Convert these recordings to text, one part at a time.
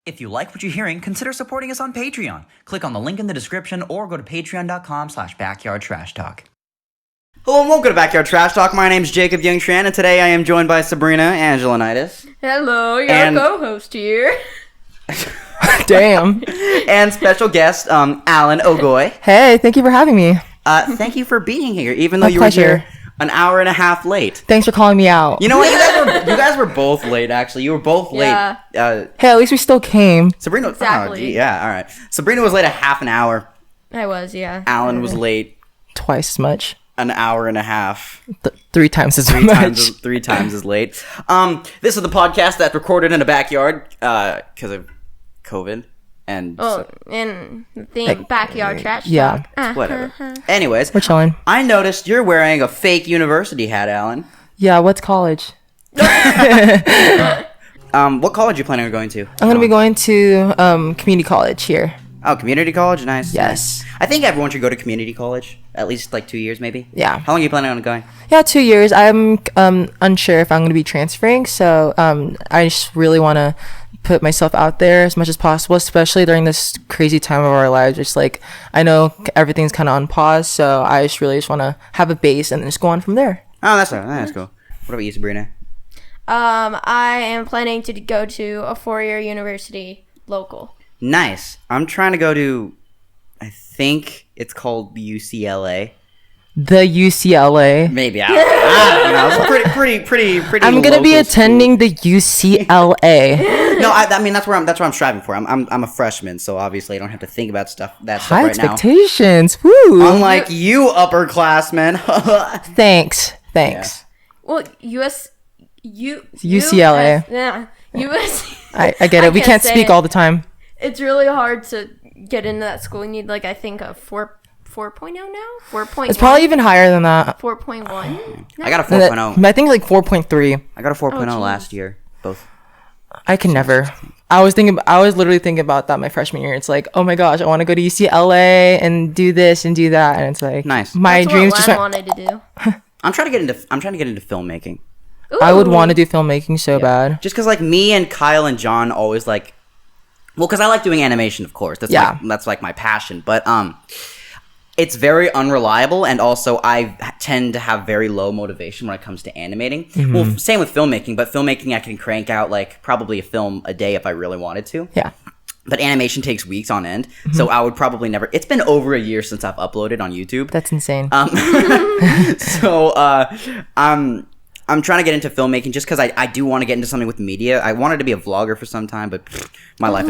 If you like what you're hearing, consider supporting us on Patreon. Click on the link in the description or go to patreon.com/backyardtrashtalk. Hello and welcome to Backyard Trash Talk. My name's Jacob Youngtran, and today I am joined by Sabrina Angelinitis. Hello, your co-host here. Damn. And special guest, Allen Ogoy. Hey, thank you for having me. Thank you for being here, even though My you pleasure. were here an hour and a half late. Thanks for calling me out. You know what? You guys were both late, actually. You were both late. Yeah. Hey, at least we still came. Sabrina, Exactly. Oh, gee, yeah, all right. Sabrina was late a half an hour. I was, yeah. Allen was late Twice as much. an hour and a half. 3 times as Three much. three times as late. This is the podcast that's recorded in a backyard because of COVID and And the thing, backyard trash yeah. talk. whatever. Anyways, We're chilling. I noticed you're wearing a fake university hat, Allen. Yeah, what's college? What college are you planning on going to? I'm going to be going to community college here. Oh, community college? Nice. Yes. Nice. I think everyone should go to community college. At least like 2 years, maybe. Yeah. How long are you planning on going? Yeah, 2 years. I'm unsure if I'm going to be transferring, so I just really want to put myself out there as much as possible, especially during this crazy time of our lives. Just like, I know everything's kind of on pause, so I just really want to have a base and then just go on from there. Oh, that's cool. What about you, Sabrina? I am planning to go to a 4-year university local. Nice. I'm trying to go to, I think it's called UCLA. The UCLA. Maybe. I don't know. It's pretty. I'm gonna be local attending the UCLA. school. No, I mean that's where I'm striving for. I'm a freshman, so obviously I don't have to think about that stuff High right now. expectations. Woo. Unlike you, upperclassmen. Thanks. Well, UCLA. Yeah. I get it. We can't speak all the time. It's really hard to get into that school. You need, like, I think a 4.0 now? 4.1? It's probably even higher than that. 4.1? I got a 4.0. I think like 4.3. I got a 4.0 geez. last year. Both. I can never. I was literally thinking about that my freshman year. It's like, oh my gosh, I want to go to UCLA and do this and do that, and it's like, Nice. My That's dreams what just Len went. wanted to do. I'm trying to get into filmmaking. I would Ooh. want to do filmmaking so bad. Just because like me and Kyle and John always like, well, because I like doing animation, of course. That's like my passion. But it's very unreliable, and also I tend to have very low motivation when it comes to animating. Mm-hmm. Well, same with filmmaking, but filmmaking I can crank out like probably a film a day if I really wanted to. Yeah. But animation takes weeks on end, so I would probably never. It's been over a year since I've uploaded on YouTube. That's insane. So I'm trying to get into filmmaking just because I do want to get into something with media. I wanted to be a vlogger for some time, but my life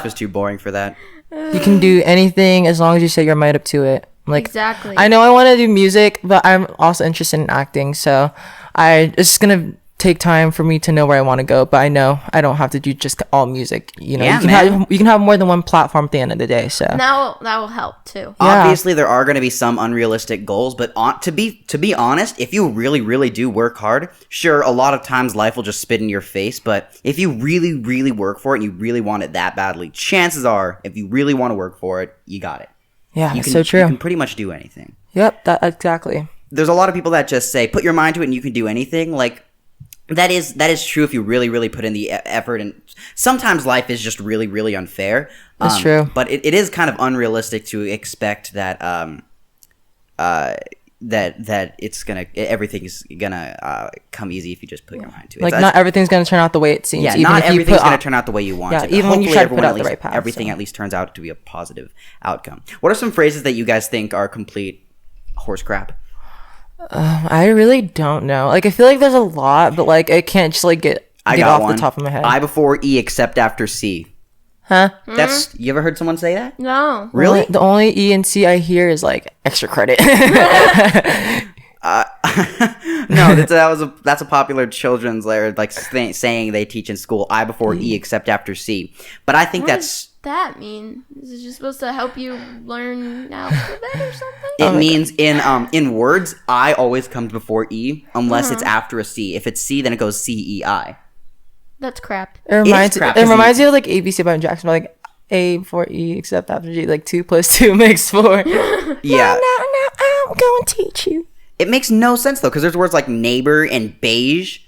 is too boring for that. You can do anything as long as you set your mind up to it. Like, Exactly. I know I want to do music, but I'm also interested in acting, so it's gonna take time for me to know where I want to go. But I know I don't have to do just all music. You know, Yeah, you can have more than one platform at the end of the day. So That will help, too. Yeah. Obviously, there are going to be some unrealistic goals, but to be honest, if you really, really do work hard, sure, a lot of times life will just spit in your face. But if you really, really work for it and you really want it that badly, chances are, if you really want to work for it, you got it. yeah, You that's can, so true. You can pretty much do anything. Yep, that exactly. There's a lot of people that just say, put your mind to it and you can do anything. Like, that is true if you really, really put in the effort, and sometimes life is just really, really unfair. That's true. But it is kind of unrealistic to expect that that everything is gonna come easy if you just put your mind to it. Like, not everything's gonna turn out the way it seems. Yeah, even not if you everything's put gonna turn out the way you want Yeah, it. even when you Hopefully try to put everyone out at the least- right path, everything so. at least turns out to be a positive outcome. What are some phrases that you guys think are complete horse crap? I really don't know. Like, I feel like there's a lot, but like I can't just like get off the top of my head. I before E except after C. Huh? That's you ever heard someone say that? No. Really? The only E and C I hear is like extra credit. No, that's a popular children's like saying they teach in school. I before E except after C. But I think What that's does that mean? Is it just supposed to help you learn alphabet or something? it means in words I always comes before E unless it's after a C. If it's C, then it goes CEI. That's crap. It reminds crap, it isn't reminds me of like ABC by Jackson, like A before E except after G, like 2 + 2 makes 4. Yeah. No, I'm going to teach you. It makes no sense though, because there's words like neighbor and beige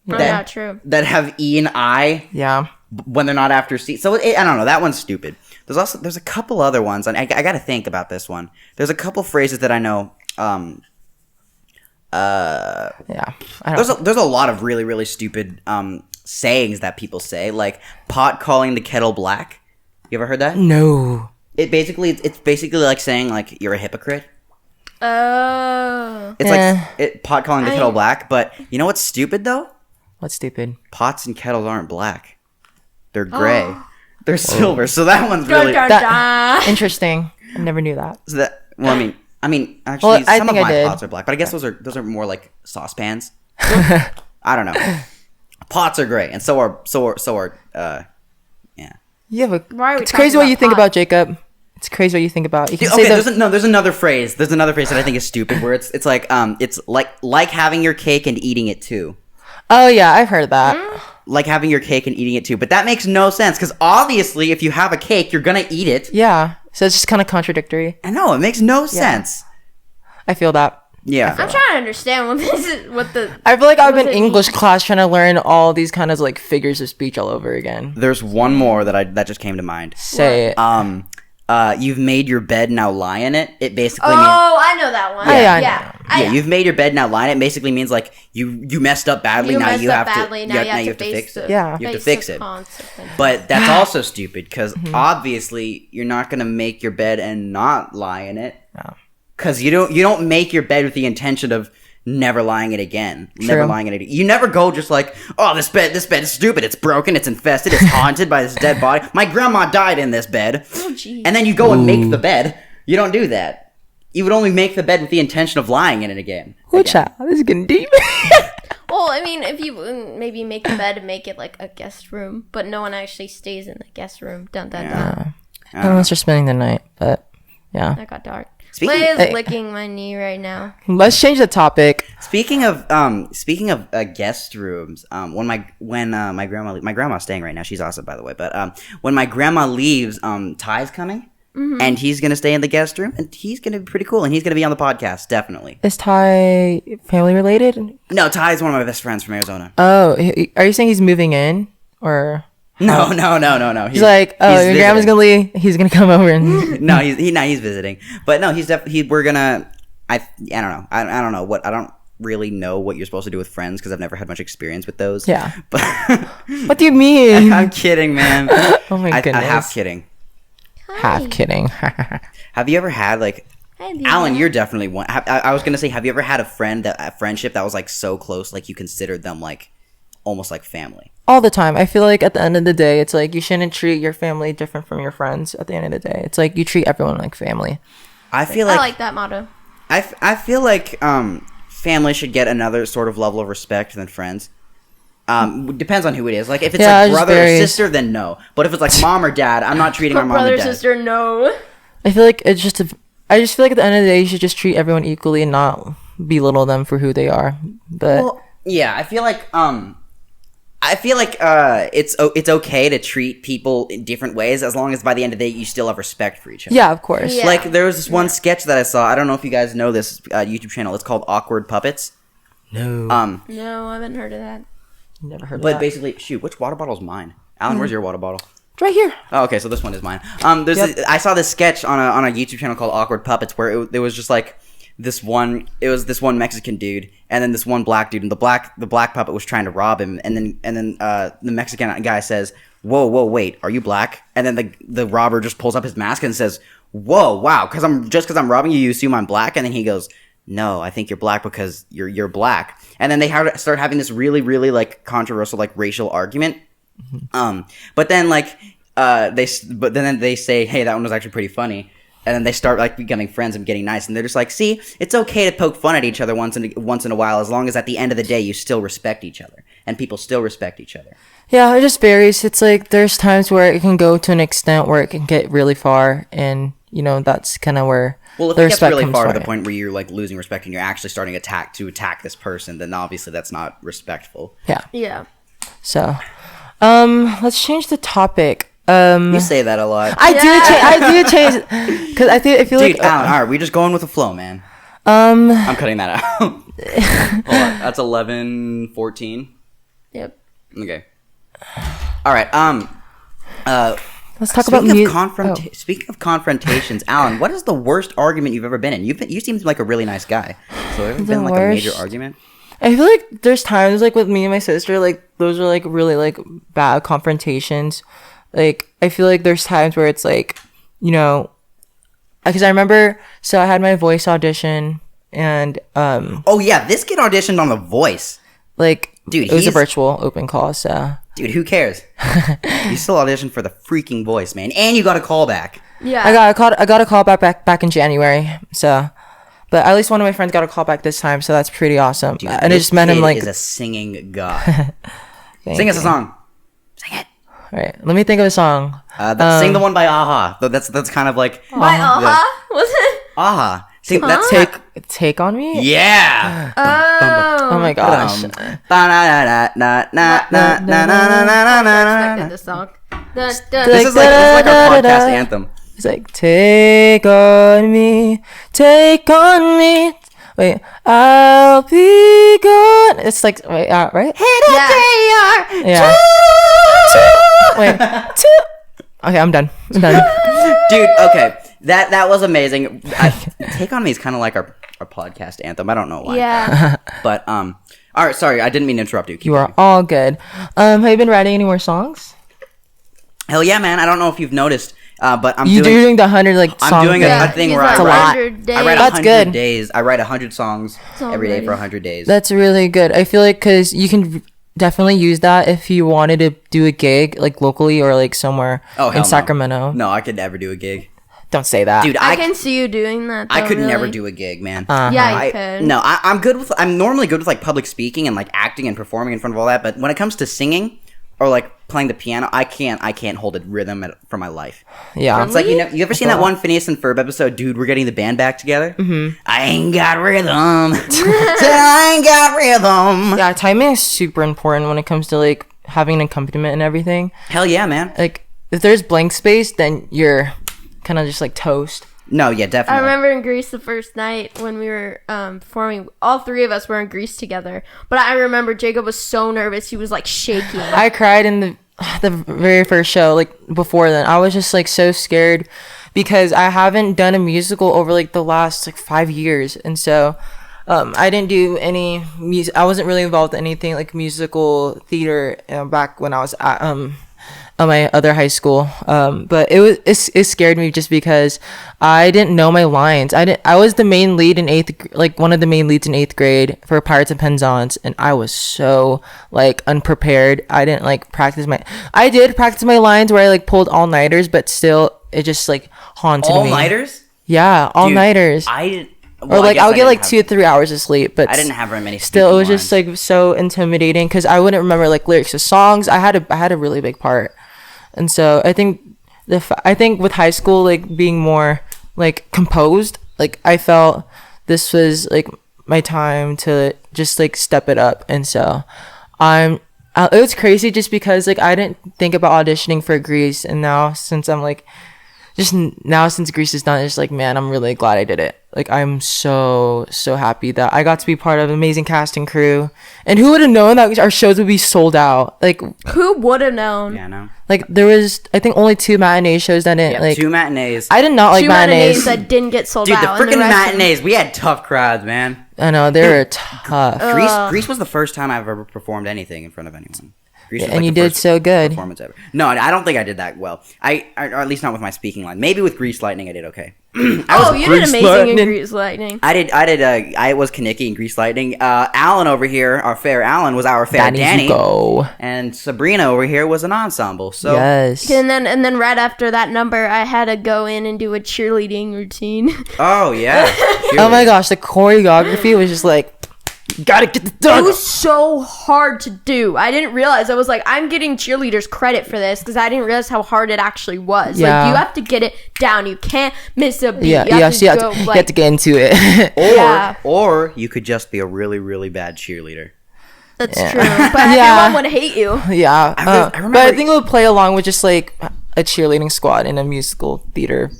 Probably not true. that have E and I. Yeah. when they're not after seats. So I don't know. That one's stupid. There's a couple other ones, and I got to think about this one. There's a couple phrases that I know. Yeah. I don't There's a lot of really, really stupid sayings that people say, like pot calling the kettle black. You ever heard that? No. It's basically like saying like you're a hypocrite. Oh. It's like pot calling the kettle black, but you know what's stupid though? What's stupid? Pots and kettles aren't black. They're gray. They're silver. So that one's really Interesting. I never knew that. So that I mean actually I some of think my I did. pots are black, but I guess those are more like saucepans. I don't know. Pots are gray, and so are yeah. You have a. Why are we It's crazy talking what you about think pot? about, Jacob. It's crazy what you think about. You can Okay, say there's another phrase. There's another phrase that I think is stupid, where it's like having your cake and eating it too. Oh yeah, I've heard that. Like having your cake and eating it too, but that makes no sense because obviously, if you have a cake, you're gonna eat it. Yeah, so it's just kind of contradictory. I know it makes no sense. I feel that. Yeah, I'm trying to understand what this is. What the? I feel like I've been it English class trying to learn all these kind of like figures of speech all over again. there's one more that just came to mind. Say it. You've made your bed, now lie in it. It basically means I know that one. Yeah, I know. you've made your bed, now lie in it. Basically means like you messed up badly. You Now messed you up have badly, to now you you have to fix face it. the- Yeah. You have to face fix the it. consequences. But that's also stupid because obviously you're not gonna make your bed and not lie in it. No. Because you don't make your bed with the intention of never lying it again. Never True. lying in it. You never go just like, oh, this bed is stupid. It's broken. It's infested. It's haunted by this dead body. My grandma died in this bed. Oh, geez. And then you go and make the bed. You don't do that. You would only make the bed with the intention of lying in it again. Ooh, child, this is getting deep. Well, I mean, if you maybe make the bed and make it like a guest room, but no one actually stays in the guest room. Dun dun dun. Unless you're spending the night, but yeah. That got dark. Speaking- Leia is Hey. licking my knee right now. Let's change the topic. Speaking of guest rooms, when my grandma's staying right now. She's awesome, by the way. But when my grandma leaves, Ty's coming, and he's gonna stay in the guest room, and he's gonna be pretty cool, and he's gonna be on the podcast definitely. Is Ty family related? No, Ty's one of my best friends from Arizona. Oh, are you saying he's moving in or? No. He's like, oh, your grandma's visiting. gonna leave. He's gonna come over and. No, he's visiting. But no, he's definitely. We're gonna. I don't know. I don't know what. I don't really know what you're supposed to do with friends because I've never had much experience with those. Yeah. But What do you mean? I'm kidding, man. Oh my I goodness. half kidding. Half kidding. Have you ever had like? Hi, Leah. Alan, you're definitely one. I was gonna say, have you ever had a friendship that was like so close, like you considered them like almost like family? All the time. I feel like at the end of the day, it's like you shouldn't treat your family different from your friends. At the end of the day, it's like you treat everyone like family. I feel I like like that motto. I feel like family should get another sort of level of respect than friends. Depends on who it is. Like if it's Yeah, it like just brother or varies. sister, then no. But if it's like mom or dad, I'm not treating our mom Brother, and dad. sister, no. I feel like it's just. I just feel like at the end of the day, you should just treat everyone equally and not belittle them for who they are. But Well, yeah, I feel like it's okay to treat people in different ways as long as by the end of the day you still have respect for each other. yeah, of course. Yeah. Like there was this one sketch that I saw. I don't know if you guys know this YouTube channel. It's called Awkward Puppets. No. No, I haven't heard of that. Never heard of But that. basically, shoot, which water bottle is mine? Alan, where's your water bottle? It's right here. Oh, okay, so this one is mine. Yep. I saw this sketch on a YouTube channel called Awkward Puppets where it was just like this one Mexican dude and then this one black dude, and the black puppet was trying to rob him, and then the Mexican guy says, "Whoa, wait, are you black?" And then the robber just pulls up his mask and says, "Whoa, wow, because I'm robbing you, you assume I'm black?" And then he goes, "No, I think you're black because you're black." And then they start having this really, really like controversial like racial argument. But then they say, "Hey, that one was actually pretty funny." And then they start like becoming friends and getting nice, and they're just like, "See, it's okay to poke fun at each other once in a while, as long as at the end of the day you still respect each other, and people still respect each other." Yeah, it just varies. It's like there's times where it can go to an extent where it can get really far, and that's kind of where Well, if the it gets respect really comes far to from the it. point where you're like losing respect and you're actually starting to attack this person, then obviously that's not respectful. Yeah. Yeah. So, let's change the topic. You say that a lot, I do change because I feel dude. like Alan, all right, we just going with the flow, man. I'm cutting that out. Hold on, that's 11:14. Yep. Okay. All right. Let's talk about music. Speaking of confrontations, Alan, what is the worst argument you've ever been in? You seem like a really nice guy. So have you been in, like, a major argument? I feel like there's times like with me and my sister, like those are like really like bad confrontations. Like I feel like there's times where it's like, you know, because I remember, so I had my voice audition and oh yeah, this kid auditioned on The Voice. Like, dude, it was a virtual open call, so dude, who cares? You still auditioned for the freaking Voice, man, and you got a call back. Yeah, I got a call back in January, so. But at least one of my friends got a call back this time, so that's pretty awesome. Dude, and I just met him like is a singing god. Sing us a song. Sing it. All right, let me think of a song. Sing the one by Aha. That's kind of like by Aha. Was it Aha? Sing that's Take on Me. Yeah. Oh my gosh. Expected this song. This is like our podcast anthem. It's like, take on me. Wait, I'll be gone. It's like, wait, right? Yeah. Wait, okay, I'm done. Dude, okay. That was amazing. Take on Me is kind of like our podcast anthem. I don't know why. Yeah. But, all right, sorry. I didn't mean to interrupt you. You are all good. Have you been writing any more songs? Hell yeah, man. I don't know if you've noticed. But you're doing the 100 like songs. I'm doing a thing where I write 100 days. I write 100 songs every day for 100 days. That's really good. I feel like because you can definitely use that if you wanted to do a gig like locally or like somewhere in Sacramento. No, I could never do a gig. Don't say that, dude. I can see you doing that. Though, I could never do a gig, man. Yeah, you could. No, I'm normally good with like public speaking and like acting and performing in front of all that. But when it comes to singing or like playing the piano, I can't hold a rhythm for my life. Yeah, it's like you ever seen that one Phineas and Ferb episode? Dude, we're getting the band back together. Mm-hmm. I ain't got rhythm. I ain't got rhythm. Yeah, timing is super important when it comes to like having an accompaniment and everything. Hell yeah, man. Like if there's blank space, then you're kind of just like toast. No, yeah, definitely. I remember in Greece the first night when we were performing, all three of us were in Greece together. But I remember Jacob was so nervous, he was like shaking. I cried in the very first show, like before then. I was just like so scared because I haven't done a musical over like the last like 5 years, and so I didn't do any music. I wasn't really involved in anything like musical theater back when I was at my other high school, but it scared me just because I didn't know my lines. I was the main lead in one of the main leads in 8th grade for Pirates and Penzance, and I was so like unprepared. I did practice my lines where I like pulled all-nighters, but still it just like haunted me. All-nighters? Yeah, all-nighters. Or like I'll get like 2 to 3 hours of sleep, but I didn't have very many. Still, it was just like so intimidating because I wouldn't remember like lyrics of songs. I had a really big part. And so I think with high school, like being more like composed, like I felt this was like my time to just like step it up. And so it was crazy just because like I didn't think about auditioning for Grease. And now since Grease is done, it's just like, man, I'm really glad I did it. Like I'm so happy that I got to be part of an amazing cast and crew. And who would have known that our shows would be sold out? Like who would have known? Yeah, no. Like there was, I think, only 2 matinee shows that didn't like 2 matinees. I did not like matinees. 2 matinees that didn't get sold out. Dude, the freaking matinees, we had tough crowds, man. I know they were tough. Grease was the first time I've ever performed anything in front of anyone. And you did so good. Performance ever. No, I don't think I did that well. Or at least not with my speaking line. Maybe with Grease Lightning, I did okay. You did amazing in Grease Lightning. I was Kaneki in Grease Lightning. Alan over here, our fair Alan, was our fair Danny. And Sabrina over here was an ensemble. So yes. And then right after that number, I had to go in and do a cheerleading routine. Oh yeah. Oh my gosh, the choreography was just like, gotta get it done. It was so hard to do. I didn't realize. I was like, I'm getting cheerleaders credit for this because I didn't realize how hard it actually was. Yeah. Like you have to get it down. You can't miss a beat. Yeah, you have to get into it. Or you could just be a really, really bad cheerleader. That's true. But everyone would hate you. Yeah. I remember, but I think it would play along with just like a cheerleading squad in a musical theater.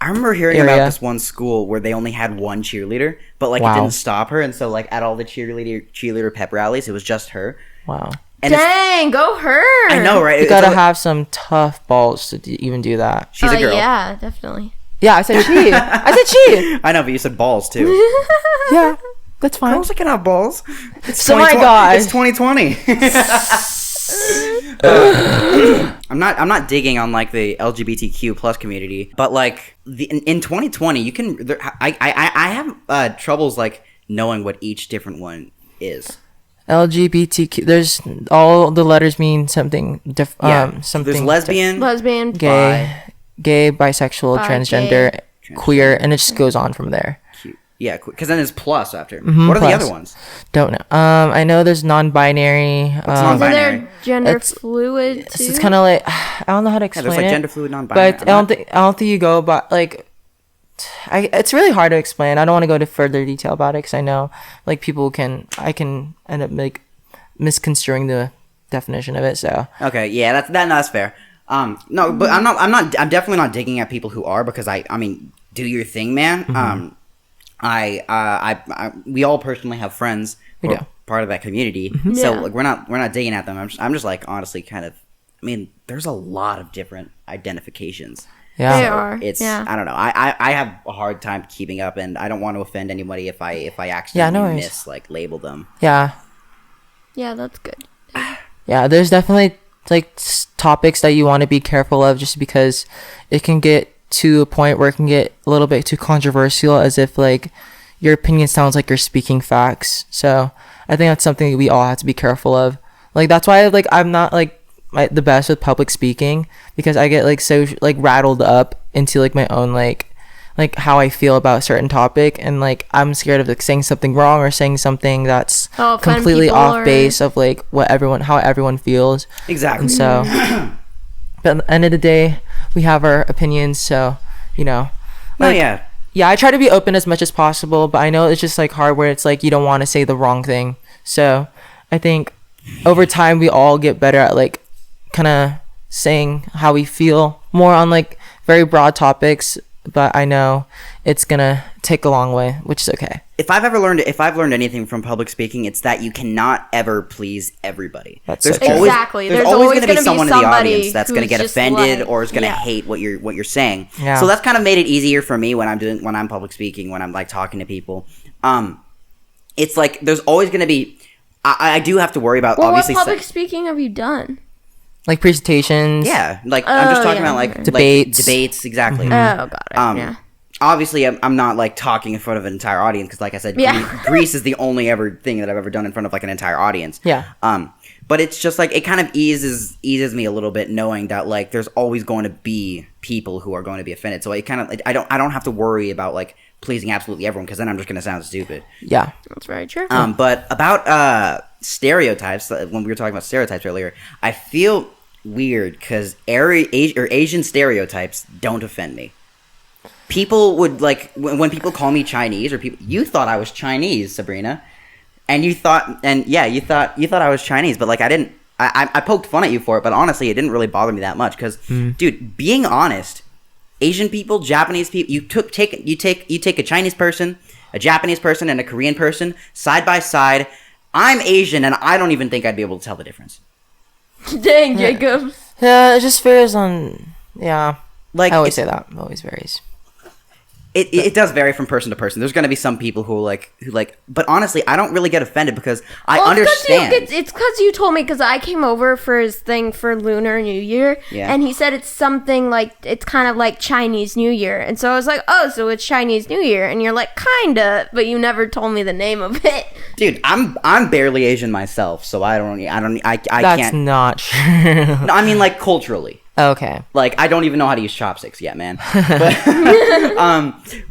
I remember hearing about this one school where they only had one cheerleader, but like it didn't stop her, and so like at all the cheerleader pep rallies, it was just her. Wow. And Dang, go her. I know, right? You gotta have some tough balls to even do that. She's a girl. Yeah, definitely. Yeah, I said she. I said she. I know, but you said balls too. Yeah, that's fine. Girls can have balls. It's Oh my God. It's 2020. I'm not digging on like the LGBTQ plus community, but like in 2020, you can. I have troubles like knowing what each different one is. LGBTQ. There's all the letters mean something different. Yeah, Something. there's lesbian, gay, bisexual, transgender, queer, and it just goes on from there. cute. Yeah, because then there's plus after. What are the other ones? Don't know. I know there's non-binary. What's non-binary? Isn't there gender fluid too? It's kind of like I don't know how to explain there's like it. gender fluid, non-binary. But I don't think you go about like. It's really hard to explain. I don't want to go into further detail about it because I know like I can end up like misconstruing the definition of it. So Okay, yeah, that's fair. No, but I'm definitely not digging at people who are, because I mean, do your thing, man. We all personally have friends who are part of that community, so like we're not digging at them. I'm just like honestly kind of. I mean, there's a lot of different identifications. yeah, They are. It's Yeah. I don't know. I have a hard time keeping up, and I don't want to offend anybody if I accidentally label them. yeah. Yeah, that's good. Yeah, there's definitely like topics that you want to be careful of just because it can get to a point where it can get a little bit too controversial, as if like your opinion sounds like you're speaking facts. So I think that's something we all have to be careful of. Like that's why like I'm not like the best with public speaking, because I get like so like rattled up into like my own like how I feel about a certain topic, and like I'm scared of like saying something wrong or saying something that's offend completely people off or- base of like how everyone feels. Exactly. And so but at the end of the day we have our opinions, so you know No, yeah. I try to be open as much as possible, but I know it's just like hard where it's like you don't want to say the wrong thing. So I think over time we all get better at like kind of saying how we feel more on like very broad topics, but I know it's gonna take a long way, which is okay. If I've learned anything from public speaking, it's that you cannot ever please everybody. That's there's so true. always, Exactly. There's There's always always going to be gonna be someone in the somebody audience that's going to who's get just offended like- or is going to yeah. hate what you're saying. Yeah. So that's kind of made it easier for me when I'm public speaking, when I'm like talking to people. It's like there's always going to be. I do have to worry about Well, obviously. what public speaking have you done? Like presentations. Yeah, like I'm just talking yeah. about like Debates. debates, exactly. Oh, got it. Yeah. Obviously, I'm not like talking in front of an entire audience because, like I said, Yeah. Greece is the only ever thing that I've ever done in front of like an entire audience. Yeah. But it's just like it kind of eases me a little bit knowing that like there's always going to be people who are going to be offended. So it kind of I don't have to worry about like pleasing absolutely everyone, because then I'm just going to sound stupid. Yeah. That's very true. But about stereotypes, when we were talking about stereotypes earlier, I feel weird because Asian stereotypes don't offend me. People would like when people call me Chinese, or you thought I was Chinese, Sabrina, and you thought I was Chinese, but like I didn't. I poked fun at you for it, but honestly, it didn't really bother me that much because, dude, being honest, Asian people, Japanese people, you take a Chinese person, a Japanese person, and a Korean person side by side. I'm Asian, and I don't even think I'd be able to tell the difference. Dang, Jacob. Yeah, it just varies on. Yeah. Like I always say that. It always varies. It does vary from person to person. There's going to be some people who like, but honestly, I don't really get offended because I understand. It's because you told me, because I came over for his thing for Lunar New Year, Yeah. and he said it's something like, it's kind of like Chinese New Year. And so I was like, oh, so it's Chinese New Year. And you're like, kinda, but you never told me the name of it. Dude, I'm barely Asian myself, so I That's can't. not true. No, I mean like culturally. Okay. Like I don't even know how to use chopsticks yet, man.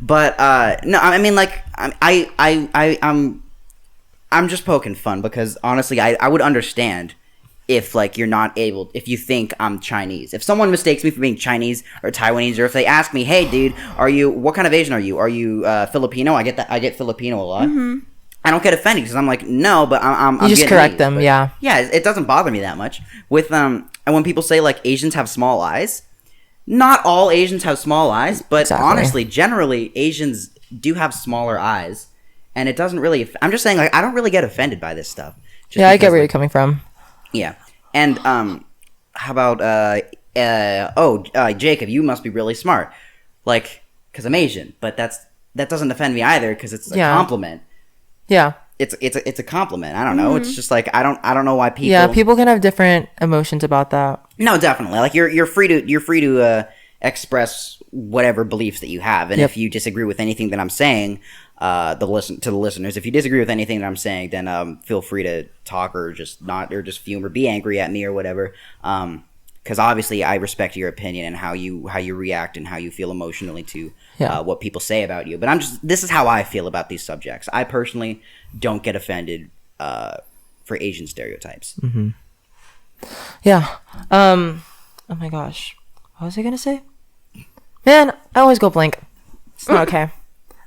But no, I mean like I'm just poking fun because honestly, I would understand if like you're not able, if you think I'm Chinese. If someone mistakes me for being Chinese or Taiwanese, or if they ask me, "Hey, dude, what kind of Asian are you? Are you Filipino?" I get Filipino a lot. Mm-hmm. I don't get offended because I'm like, no, but I'm You just Vietnamese, correct them, but yeah. Yeah, it doesn't bother me that much. With and when people say like Asians have small eyes, not all Asians have small eyes, but Exactly. honestly, generally Asians do have smaller eyes, and it doesn't really. I'm just saying, like, I don't really get offended by this stuff. Just Yeah, I get because, where you're like, coming from. Yeah. And how about Jacob, you must be really smart. Like, because I'm Asian, but that doesn't offend me either, because it's a compliment. Yeah. It's a compliment. I don't know. It's just like I don't know why people. Yeah, people can have different emotions about that. No, definitely. Like you're free to express whatever beliefs that you have, and if you disagree with anything that I'm saying, to the listeners, if you disagree with anything that I'm saying, then feel free to talk or just fume or be angry at me or whatever. Because obviously I respect your opinion and how you react and how you feel emotionally to what people say about you. But this is how I feel about these subjects. I personally don't get offended for Asian stereotypes. Mm-hmm. Yeah. Oh my gosh, what was I gonna say? Man, I always go blank. It's not okay.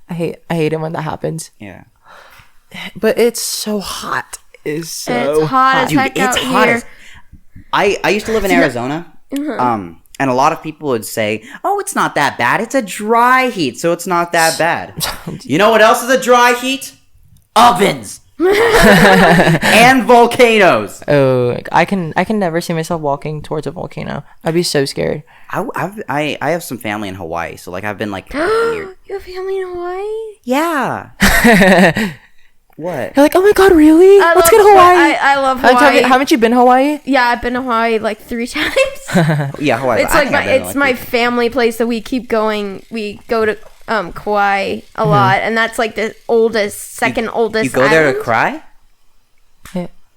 I hate it when that happens. Yeah. But it's so hot. It's hot as Dude, heck it's out hot here. as I used to live in Arizona, and a lot of people would say, "Oh, it's not that bad. It's a dry heat, so it's not that bad." You know what else is a dry heat? Ovens and volcanoes. Oh, I can never see myself walking towards a volcano. I'd be so scared. I have some family in Hawaii, so like I've been like You have family in Hawaii? yeah. What? You're like, oh my god, really? Let's get Hawaii. I love Hawaii. Haven't you been to Hawaii? Yeah, I've been to Hawaii like 3 times. Yeah, Hawaii. It's like my family place that we keep going. We go to Kauai a lot, and that's like the second oldest. You go there island. to cry?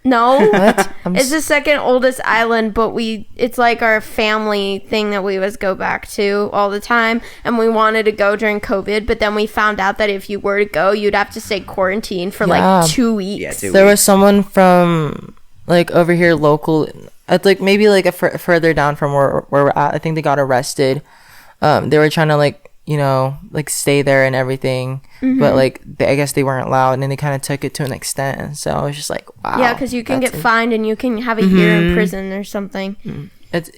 No, What? it's the second oldest island, but it's like our family thing that we always go back to all the time. And we wanted to go during COVID, but then we found out that if you were to go, you'd have to stay quarantined for like 2 weeks. Yeah, 2 There weeks. was someone from like over here local, at like maybe like further down from where we're at. I think they got arrested. They were trying to like stay there and everything, but like I guess they weren't allowed, and then they kind of took it to an extent. And so I was just like, wow. Yeah, because you can get fined and you can have a year in prison or something. It's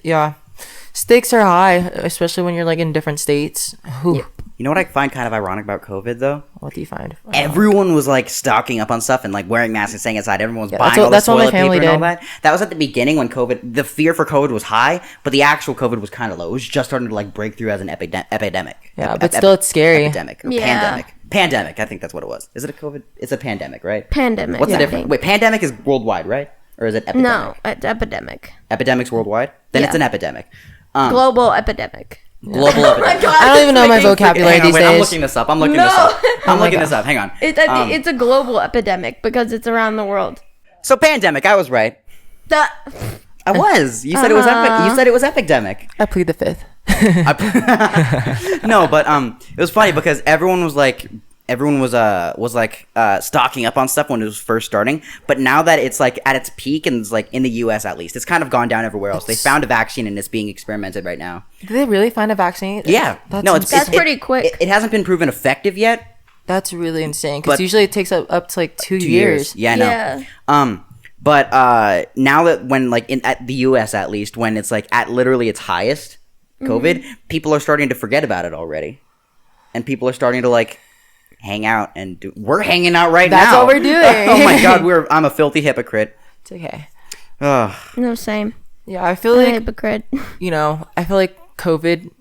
stakes are high, especially when you're like in different states. Whew. You know what I find kind of ironic about COVID though? What do you find? Everyone was like stocking up on stuff and like wearing masks and staying inside. Everyone was buying all that's the what my toilet paper family and all did. that. That was at the beginning when the fear for COVID was high, but the actual COVID was kind of low. It was just starting to like break through as an epidemic. Yeah, but still it's scary. Epidemic or Yeah. pandemic. I think that's what it was. Is it a COVID? It's a pandemic, right? Pandemic. What's the I difference? think. Wait, pandemic is worldwide, right? Or is it epidemic? No, it's epidemic. Epidemic's worldwide? Then it's Yeah. an epidemic. Global epidemic. Global epidemic. God, I don't even know my it's vocabulary Hang on, these wait, days. I'm looking this up. I'm looking this up. Hang on. It's a global epidemic because it's around the world. So pandemic, I was right. I was. You said it was you said it was epidemic. I plead the fifth. No, but it was funny because everyone was stocking up on stuff when it was first starting, but now that it's like at its peak and it's like in the US at least, it's kind of gone down everywhere else. They found a vaccine and it's being experimented right now. Did they really find a vaccine? Yeah. That's pretty quick. It hasn't been proven effective yet. That's really insane because But- usually it takes up to like 2 2 years. Yeah, I know. Yeah. But now that when like at the US at least, when it's like at literally its highest, COVID, people are starting to forget about it already. And people are starting to like hang out and we're hanging out right now. That's what we're doing. Oh my god, I'm a filthy hypocrite. It's okay. Ugh. No, same. Yeah, I feel I'm a like hypocrite. I feel like COVID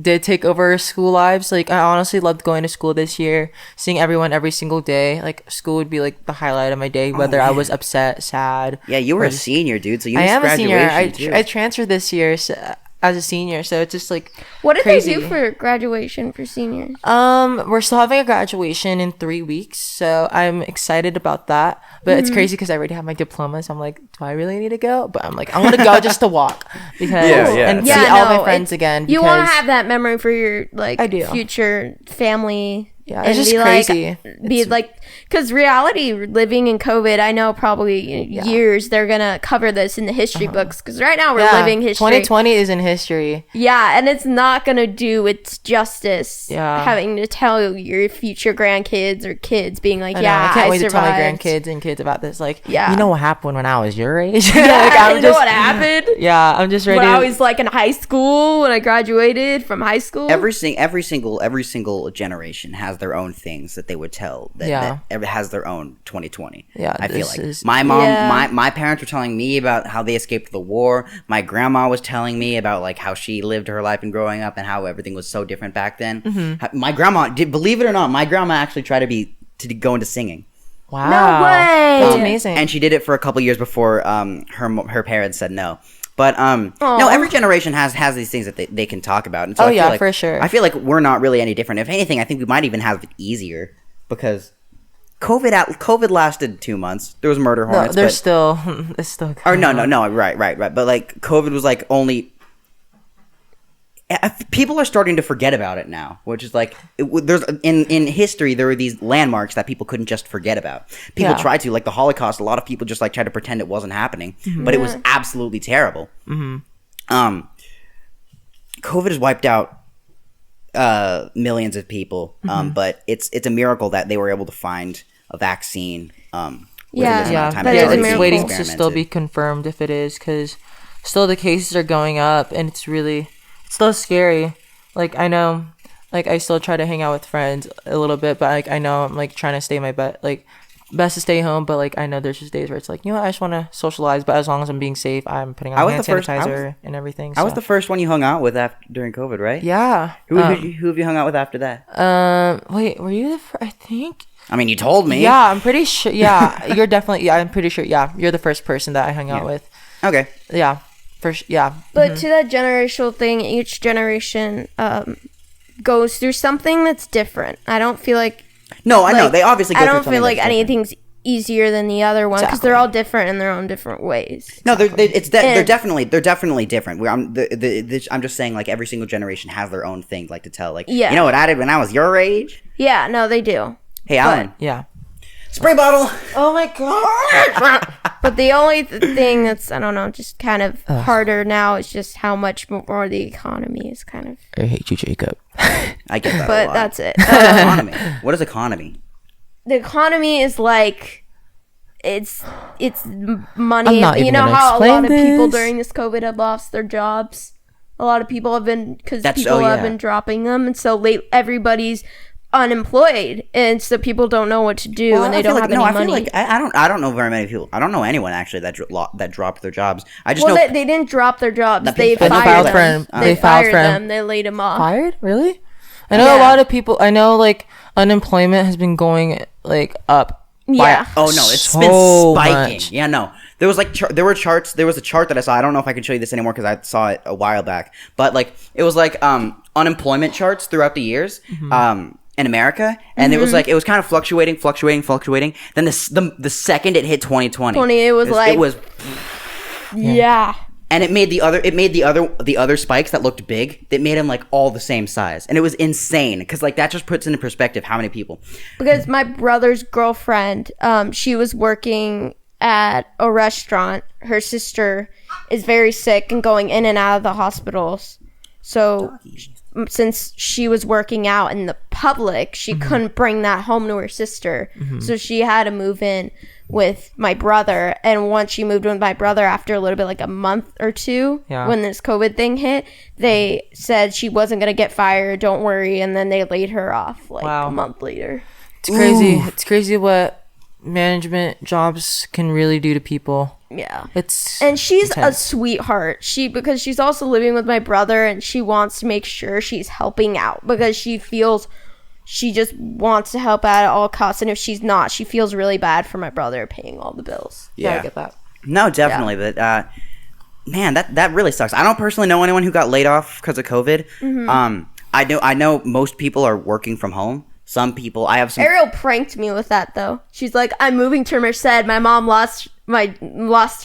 did take over our school lives. Like I honestly loved going to school this year, seeing everyone every single day. Like school would be like the highlight of my day, whether I was upset, sad. Yeah, you were a senior, dude. So you I missed am a senior. graduation, too. I transferred this year as a senior, so it's just like What did crazy. they do for graduation for seniors? We're still having a graduation in 3 weeks, so I'm excited about that. But it's crazy because I already have my diploma, so I'm like, do I really need to go? But I'm like, I want to go just to walk because and see all my friends again. You want to because- have that memory for your like I do. future family. Yeah, and it's just be crazy. Because reality, living in COVID, I know probably years they're gonna cover this in the history books. Because right now we're living history. 2020 is in history. Yeah, and it's not gonna do its justice. Yeah. Having to tell your future grandkids or kids, being like, I know, I can't wait to tell my survived. grandkids and kids about this. Like, Yeah. you know what happened when I was your age? Yeah, like, you know what happened? Yeah, I'm just ready. When I was like in high school, when I graduated from high school. Every single generation has their own things that they would tell that has their own 2020. Yeah, I feel this like is- my mom, Yeah. my parents were telling me about how they escaped the war. My grandma was telling me about like how she lived her life and growing up and how everything was so different back then. My grandma, believe it or not, my grandma actually tried to go into singing. Wow. No way. That's amazing. And she did it for a couple years before her parents said no. But no, Aw. every generation has these things that they can talk about. And so Oh, I feel yeah, like, for sure. I feel like we're not really any different. If anything, I think we might even have it easier because COVID lasted 2 months. There was murder no, hornets. they're but, still. It's still. or going no, on. right. But like COVID was like only. People are starting to forget about it now, which is like there's in history there were these landmarks that people couldn't just forget about. People Yeah. tried to, like the Holocaust. A lot of people just like tried to pretend it wasn't happening, but it was absolutely terrible. COVID has wiped out millions of people, but it's a miracle that they were able to find a vaccine. Within Yeah. this amount Yeah, of time. that It's is a already it's miracle. being waiting to still be experimented. confirmed if it is, because still the cases are going up, and it's still scary. Like I know, like I still try to hang out with friends a little bit, but like I know I'm like trying to stay my best to stay home. But like I know there's just days where it's like, you know, I just want to socialize, but as long as I'm being safe, I'm putting on I was hand the first- sanitizer and everything. I was so. the first one you hung out with during COVID, right? Yeah. Who have you hung out with after that? Wait, were you the first? I think. I mean, you told me. Yeah, I'm pretty sure. Yeah, you're definitely. Yeah, I'm pretty sure. Yeah, you're the first person that I hung out with. Okay. Yeah, first. Yeah. But to that generational thing, each generation goes through something that's different. I don't feel like No, I know they obviously. Go I through don't something feel like that's different. anything's easier than the other one because they're all different in their own different ways. No, they're And- definitely different. I'm just saying, like every single generation has their own thing, like to tell. Like, Yeah. you know what I did when I was your age? Yeah, no, they do. Hey, Alan, Yeah. spray bottle. Oh my god. But the only thing that's, I don't know, just kind of harder now is just how much more the economy is kind of. I hate you, Jacob. I get that. a But lot. that's it. Economy. What is economy? The economy is like, it's money. I'm not You even know gonna how a lot of explain people this. during this COVID have lost their jobs? A lot of people have been, because That's- people oh, have yeah. been dropping them. And so everybody's unemployed. And so people don't know what to do and they don't have any I money. feel like I don't know very many people. I don't know anyone actually that dropped their jobs. I just Well, know they didn't drop their jobs. That They people- fired They them. filed They They filed fired for him. them. They laid them off. Fired? Really? I know Yeah. a lot of people. I know like unemployment has been going like up. Yeah. Oh no, it's So been spiking. much. Yeah, no. There was like there were charts. There was a chart that I saw. I don't know if I can show you this anymore because I saw it a while back. But like it was like unemployment charts throughout the years in America, and it was like it was kind of fluctuating. Then the second it hit 2020, it was like- it was, Yeah. and it made the other spikes that looked big. That made them like all the same size, and it was insane because like that just puts into perspective how many people. Because my brother's girlfriend, she was working at a restaurant. Her sister is very sick and going in and out of the hospitals. So since she was working out in the public, she couldn't bring that home to her sister. So she had to move in with my brother. And once she moved in with my brother, after a little bit, like a month or two, Yeah. when this COVID thing hit, they said she wasn't going to get fired. Don't worry. And then they laid her off like Wow. a month later. It's crazy. It's crazy what management jobs can really do to people. Yeah. It's And she's a intense. sweetheart. Because she's also living with my brother and she wants to make sure she's helping out because she feels she just wants to help out at all costs. And if she's not, she feels really bad for my brother paying all the bills. Yeah, I get that. No, definitely, but man, that really sucks. I don't personally know anyone who got laid off because of COVID. I know most people are working from home. Some people, I have some. Ariel pranked me with that though. She's like, I'm moving to Merced. My mom lost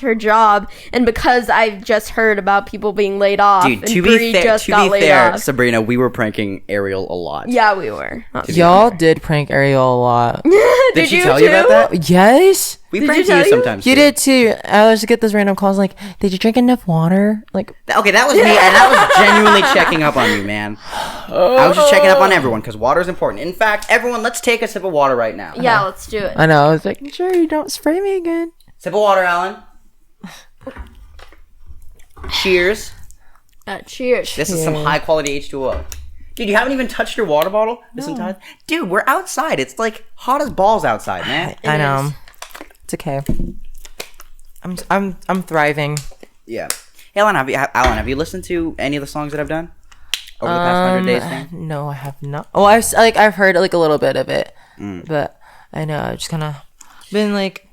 her job, and because I just heard about people being laid off, Dude, and to Bree be just got laid fair, off. Sabrina, we were pranking Ariel a lot. Yeah, we were. Y'all did prank Ariel a lot. Did she you tell you too? about that? Yes. We Did prank you you tell you? sometimes. You too. did too. I always get those random calls like, "Did you drink enough water?" Like, Okay, that was me, and that was genuinely checking up on you, man. I was just checking up on everyone because water is important. In fact, everyone, let's take a sip of water right now. Yeah, let's do it. I know. I was like, "Sure, you don't spray me again." Sip of water, Alan. Cheers. Cheers. This is some high quality H2O. Dude, you haven't even touched your water bottle this entire. Dude, we're outside. It's like hot as balls outside, man. I know. It's okay. I'm thriving. Yeah. Hey, Alan, have you listened to any of the songs that I've done over the past 100 days thing? No, I have not. Oh, I've heard like a little bit of it, but I know I've just kind of been like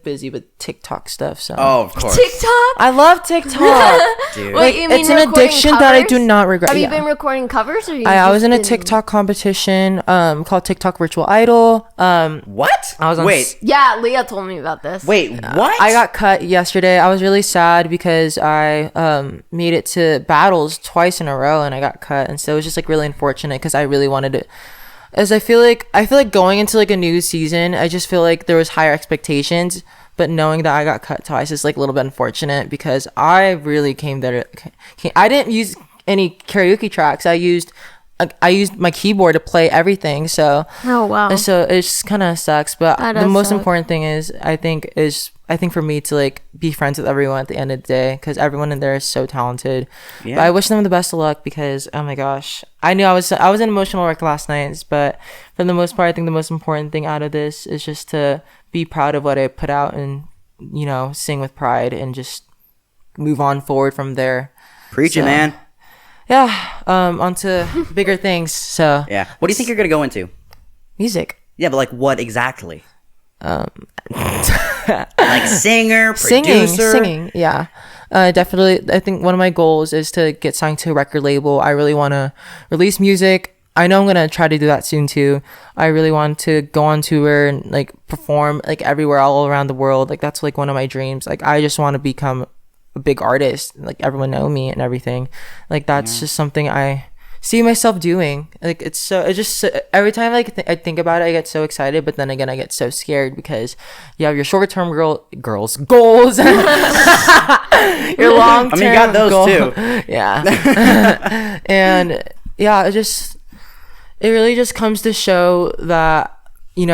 busy with TikTok stuff. So Of course. TikTok? I love TikTok. Dude. Wait, you mean it's an recording addiction that I do covers? not regret. Have you Yeah. been recording covers? Or I was in a TikTok competition called TikTok Virtual Idol. What? I was on Wait. Yeah, Leah told me about this. Wait, what? I got cut yesterday. I was really sad because I made it to battles twice in a row and I got cut, and so it was just like really unfortunate because I really wanted to. As I feel like going into like a new season, I just feel like there was higher expectations, but knowing that I got cut twice is like a little bit unfortunate because I really came there. I didn't use any karaoke tracks. I used my keyboard to play everything. So Oh, wow. and so it just kind of sucks. But That the does most suck. important thing is I think for me to like be friends with everyone at the end of the day because everyone in there is so talented. Yeah. But I wish them the best of luck because oh my gosh, I knew I was in emotional wreck last night. But for the most part, I think the most important thing out of this is just to be proud of what I put out and sing with pride and just move on forward from there. Preach it, So- man. Yeah, onto bigger things. So Yeah. What do you think you're going to go into? music. Yeah, but like what exactly? Like singer, Singing, producer? yeah. Definitely, I think one of my goals is to get signed to a record label. I really want to release music. I know I'm going to try to do that soon too. I really want to go on tour and like perform like everywhere all around the world. Like that's like one of my dreams. Like I just want to become a big artist, like everyone know me and everything. Like that's just something I see myself doing. Like it's just every time like I think about it, I get so excited, but then again I get so scared because you have your short-term goals your long-term I mean, you got those too. Yeah. And yeah, it really just comes to show that I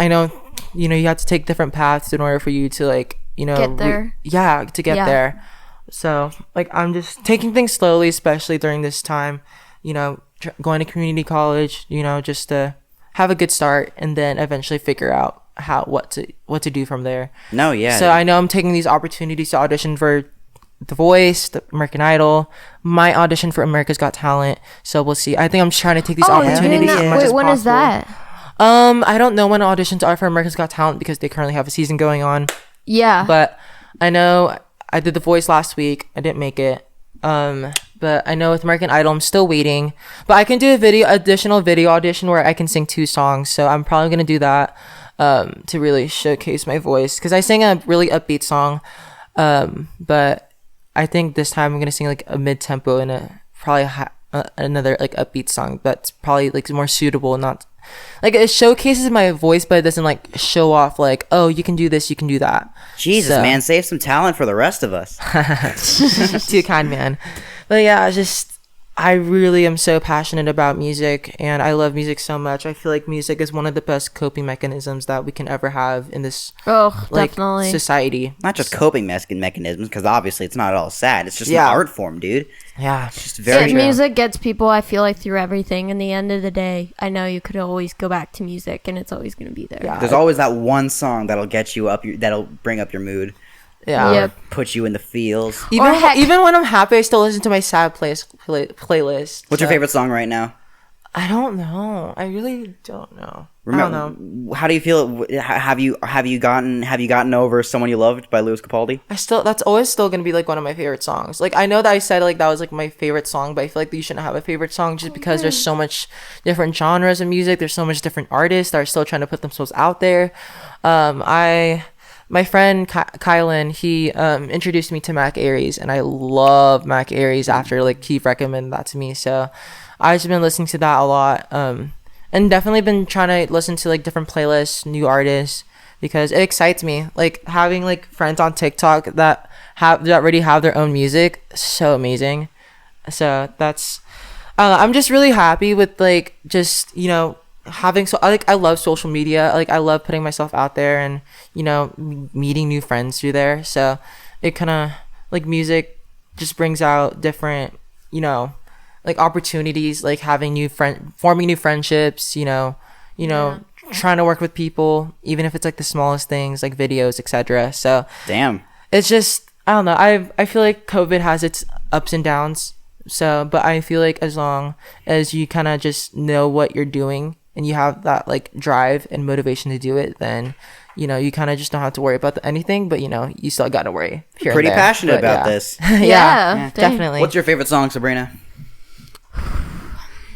know you have to take different paths in order for you to like Get there. to get Yeah. there. So like I'm just taking things slowly, especially during this time, going to community college, just to have a good start and then eventually figure out what to do from there. No, yeah. So I know I'm taking these opportunities to audition for The Voice, the American Idol, my audition for America's Got Talent. So we'll see. I think I'm trying to take these Oh, you're doing opportunities that? as much Wait, as when is possible. that? I don't know when auditions are for America's Got Talent because they currently have a season going on. Yeah. But I know I did The Voice last week. I didn't make it. But I know with American Idol, I'm still waiting. But I can do additional video audition where I can sing 2 songs. So I'm probably gonna do that to really showcase my voice because I sang a really upbeat song. But I think this time I'm gonna sing like a mid tempo and another like upbeat song that's probably like more suitable, not like it showcases my voice, but it doesn't like show off like, oh, you can do this, you can do that. Jesus, So- man, save some talent for the rest of us. Too kind, man. But yeah, I really am so passionate about music and I love music so much. I feel like music is one of the best coping mechanisms that we can ever have in this Oh, like definitely. society. Not just coping mechanisms, because obviously it's not all sad. It's just Yeah. an art form, dude. Yeah. It's very Yeah, music gets people, I feel like, through everything. In the end of the day, I know you could always go back to music and it's always going to be there. Yeah. There's always that one song that'll get you up, that'll bring up your mood, Yeah. Yep. put you in the feels. Even Or heck- even when I'm happy, I still listen to my sad playlist. What's your So- favorite song right now? I don't know. I really don't know. I Remember, don't know. how do you feel? Have you gotten over "Someone You Loved" by Louis Capaldi? That's always still gonna be like one of my favorite songs. Like I know that I said like that was like my favorite song, but I feel like you shouldn't have a favorite song just because there's so much different genres of music. There's so much different artists that are still trying to put themselves out there. My friend Kylan, he introduced me to Mac Aries, and I love Mac Aries after like he recommended that to me. So I've just been listening to that a lot, and definitely been trying to listen to like different playlists, new artists, because it excites me. Like having like friends on TikTok that already have their own music, so amazing. So that's I'm just really happy with like just having I love social media. Like I love putting myself out there and meeting new friends through there. So it kind of like music just brings out different like opportunities, like having forming new friendships, trying to work with people, even if it's like the smallest things, like videos, etc. So Damn. it's just, I don't know. I feel like COVID has its ups and downs. So, but I feel like as long as you kind of just know what you're doing and you have that like drive and motivation to do it, then you kind of just don't have to worry about anything. But you still got to worry. Here Pretty and there. passionate But, about this. Yeah, dang. definitely. What's your favorite song, Sabrina?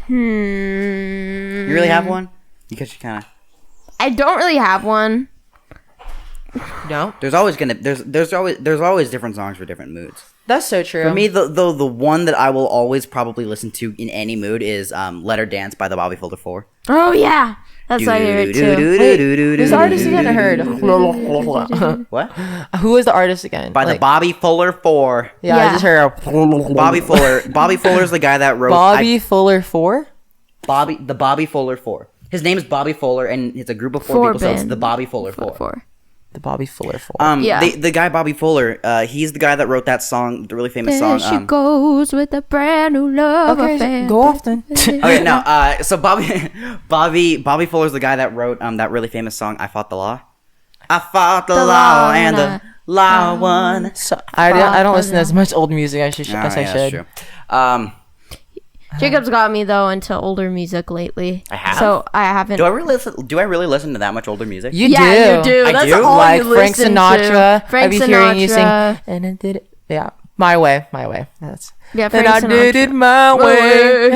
You really have one? Because you kind of. I don't really have one. No, There's always different songs for different moods. that's so true. For me, the one that I will always probably listen to in any mood is "Let Her Dance" by the Bobby Folder 4. Oh yeah, that's my favorite too. Who's the artist again? I heard. What? Who is the artist again? By the Bobby Fuller 4. Yeah, I Yeah. just heard. Bobby Fuller. Bobby Fuller's the guy that wrote Bobby Fuller 4. the Bobby Fuller 4. His name is Bobby Fuller, and it's a group of four people, so it's the Bobby Fuller 4. The Bobby Fuller 4. Yeah. The guy Bobby Fuller, he's the guy that wrote that song, the really famous There song. she goes with a brand new love affair. Go off then. Okay, no. So Bobby Fuller's the guy that wrote that really famous song, "I Fought the Law." I fought the law and the law won. So, I don't listen to as much old music as I That's should. true. Jacob's got me though into older music lately. I have? So I haven't. Do I really listen to that much older music? You Yeah, do. you do. I That's do? all Like you Frank listen Sinatra. to. Frank I be hearing you sing. Sinatra. And I did it. Yeah. My way. That's. Yeah, And Frank I did Sinatra. it my way.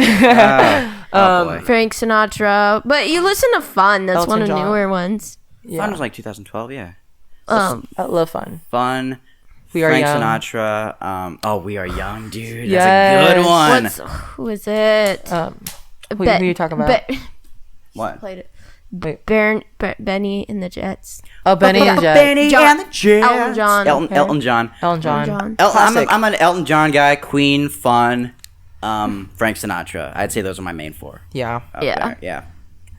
Oh boy. Frank Sinatra. But you listen to Fun. That's Elton one of the John. newer ones. Fun was like 2012, yeah. I love fun. Fun. We Are Frank Young. Sinatra. We Are Young, dude. That's Yes. a good one. Who is it? Who are you talking about? What? Played it. Wait. Benny and the Jets. Oh, Benny and the Jets. Benny John- and the Jets. Elton John. Elton John. Elton John. John. Classic. I'm an Elton John guy. Queen, Fun, Frank Sinatra. I'd say those are my main four. Yeah. up Yeah. there. Yeah.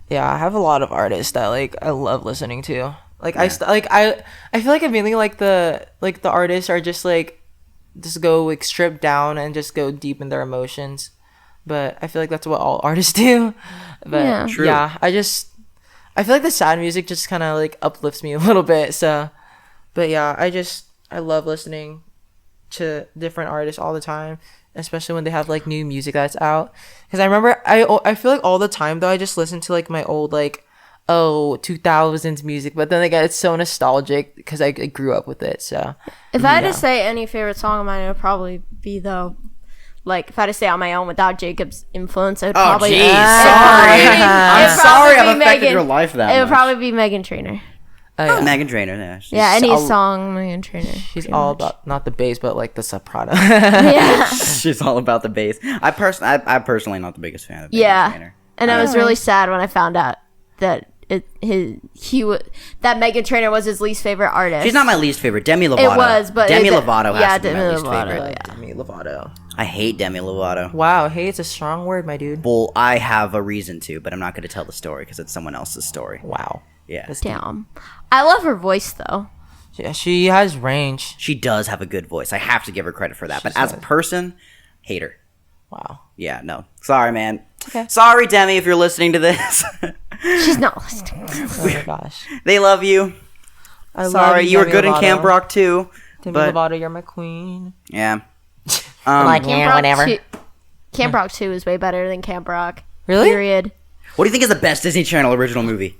Yeah, I have a lot of artists that like I love listening to. Like I feel like I mainly like the artists are just like just go like strip down and just go deep in their emotions. But I feel like that's what all artists do. But Yeah. True. yeah, I feel like the sad music just kind of like uplifts me a little bit. So, but yeah, I love listening to different artists all the time, especially when they have like new music that's out. Because I remember I feel like all the time though I just listen to like my old like 2000s music, but then again it's so nostalgic because I grew up with it. So If I had to say any favorite song of mine, it would probably be though. Like if I had to say on my own without Jacob's influence, it would Oh, probably. geez. It'd Sorry. probably- I'm it'd sorry probably I've be affected Megan- your life that It would much. probably be Megan Trainor. oh, yeah. Megan Trainor. Yeah. Yeah, any all- song Megan Trainor. She's pretty all much. about not the bass but like the soprano. Yeah, She's all about the bass. I'm personally not the biggest fan of Megan yeah. Trainor. And I was really sad when I found out that that Megan Trainor was his least favorite artist. She's not my least favorite. Demi Lovato. It was, but Demi it- Lovato has yeah, to be my Demi least Lovato, favorite. yeah. Demi Lovato. I hate Demi Lovato. Wow, hey, it's a strong word, my dude. Well, I have a reason to, but I'm not going to tell the story because it's someone else's story. Wow. Yeah. Damn. I love her voice though. Yeah, she has range. She does have a good voice. I have to give her credit for that. But She as a does. person, hate her. Wow. Yeah, no. Sorry, man. Okay. Sorry, Demi, if you're listening to this. She's not listening. Oh my gosh. They love you. I Sorry, love you were Demi good in Lovato. Camp Rock too. Demi but Lovato, you're my queen. yeah. Like, yeah, Rock whatever. 2 Camp Rock 2 is way better than Camp Rock. Really? Period. What do you think is the best Disney Channel original movie?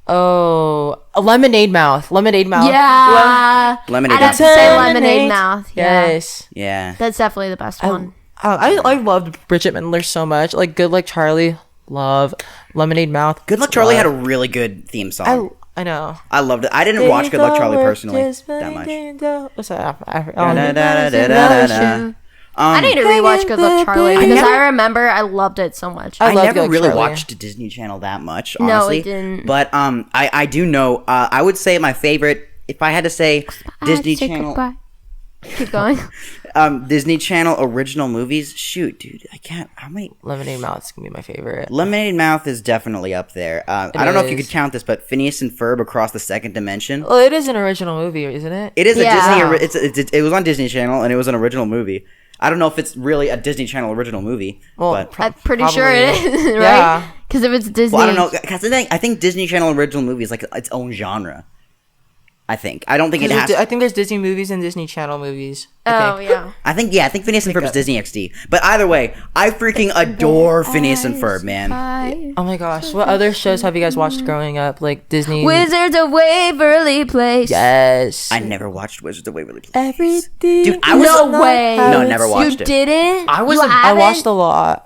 Oh, a Lemonade Mouth. Lemonade Mouth. Yeah. Lemonade I'd have Mouth. to say Lemonade Mouth. Yeah. Yes. Yeah. That's definitely the best one. I loved Bridget Mendler so much. Like Good Luck Charlie. Love Lemonade Mouth. Good Luck Charlie had a really good theme song. I know. I loved it. I didn't watch Good Luck Charlie personally that much. What's that? Da-da-da-da-da-da. I need to rewatch Good Luck Charlie because never- I remember I loved it so much. I I love never Good really Charlie. watched Disney Channel that much, No, honestly. it didn't. But I do know. I would say my favorite, if I had to say, Disney Say Channel, goodbye. Keep going. Disney Channel original movies. Shoot, dude, I can't. How many? Lemonade Mouth's gonna be my favorite. Lemonade Mouth is definitely up there. I don't know if you is. could count this, but Phineas and Ferb Across the Second Dimension. Well, it is an original movie, isn't it? It is Yeah. a Disney. It was on Disney Channel, and it was an original movie. I don't know if it's really a Disney Channel original movie, but I'm pretty sure it is, right? Yeah. Because if it's Disney, well, I don't know. Because I think Disney Channel original movie is like its own genre. I don't think it has. I think there's Disney movies and Disney Channel movies. Oh yeah. I think Phineas and Ferb is Disney XD. But either way, I freaking adore Phineas and Ferb, man. Oh my gosh, what other shows have you guys watched growing up? Like Disney. Wizards of Waverly Place. Yes. I never watched Wizards of Waverly Place. Everything. Dude, I was No way. No, never watched You it. didn't? I haven't? watched a lot.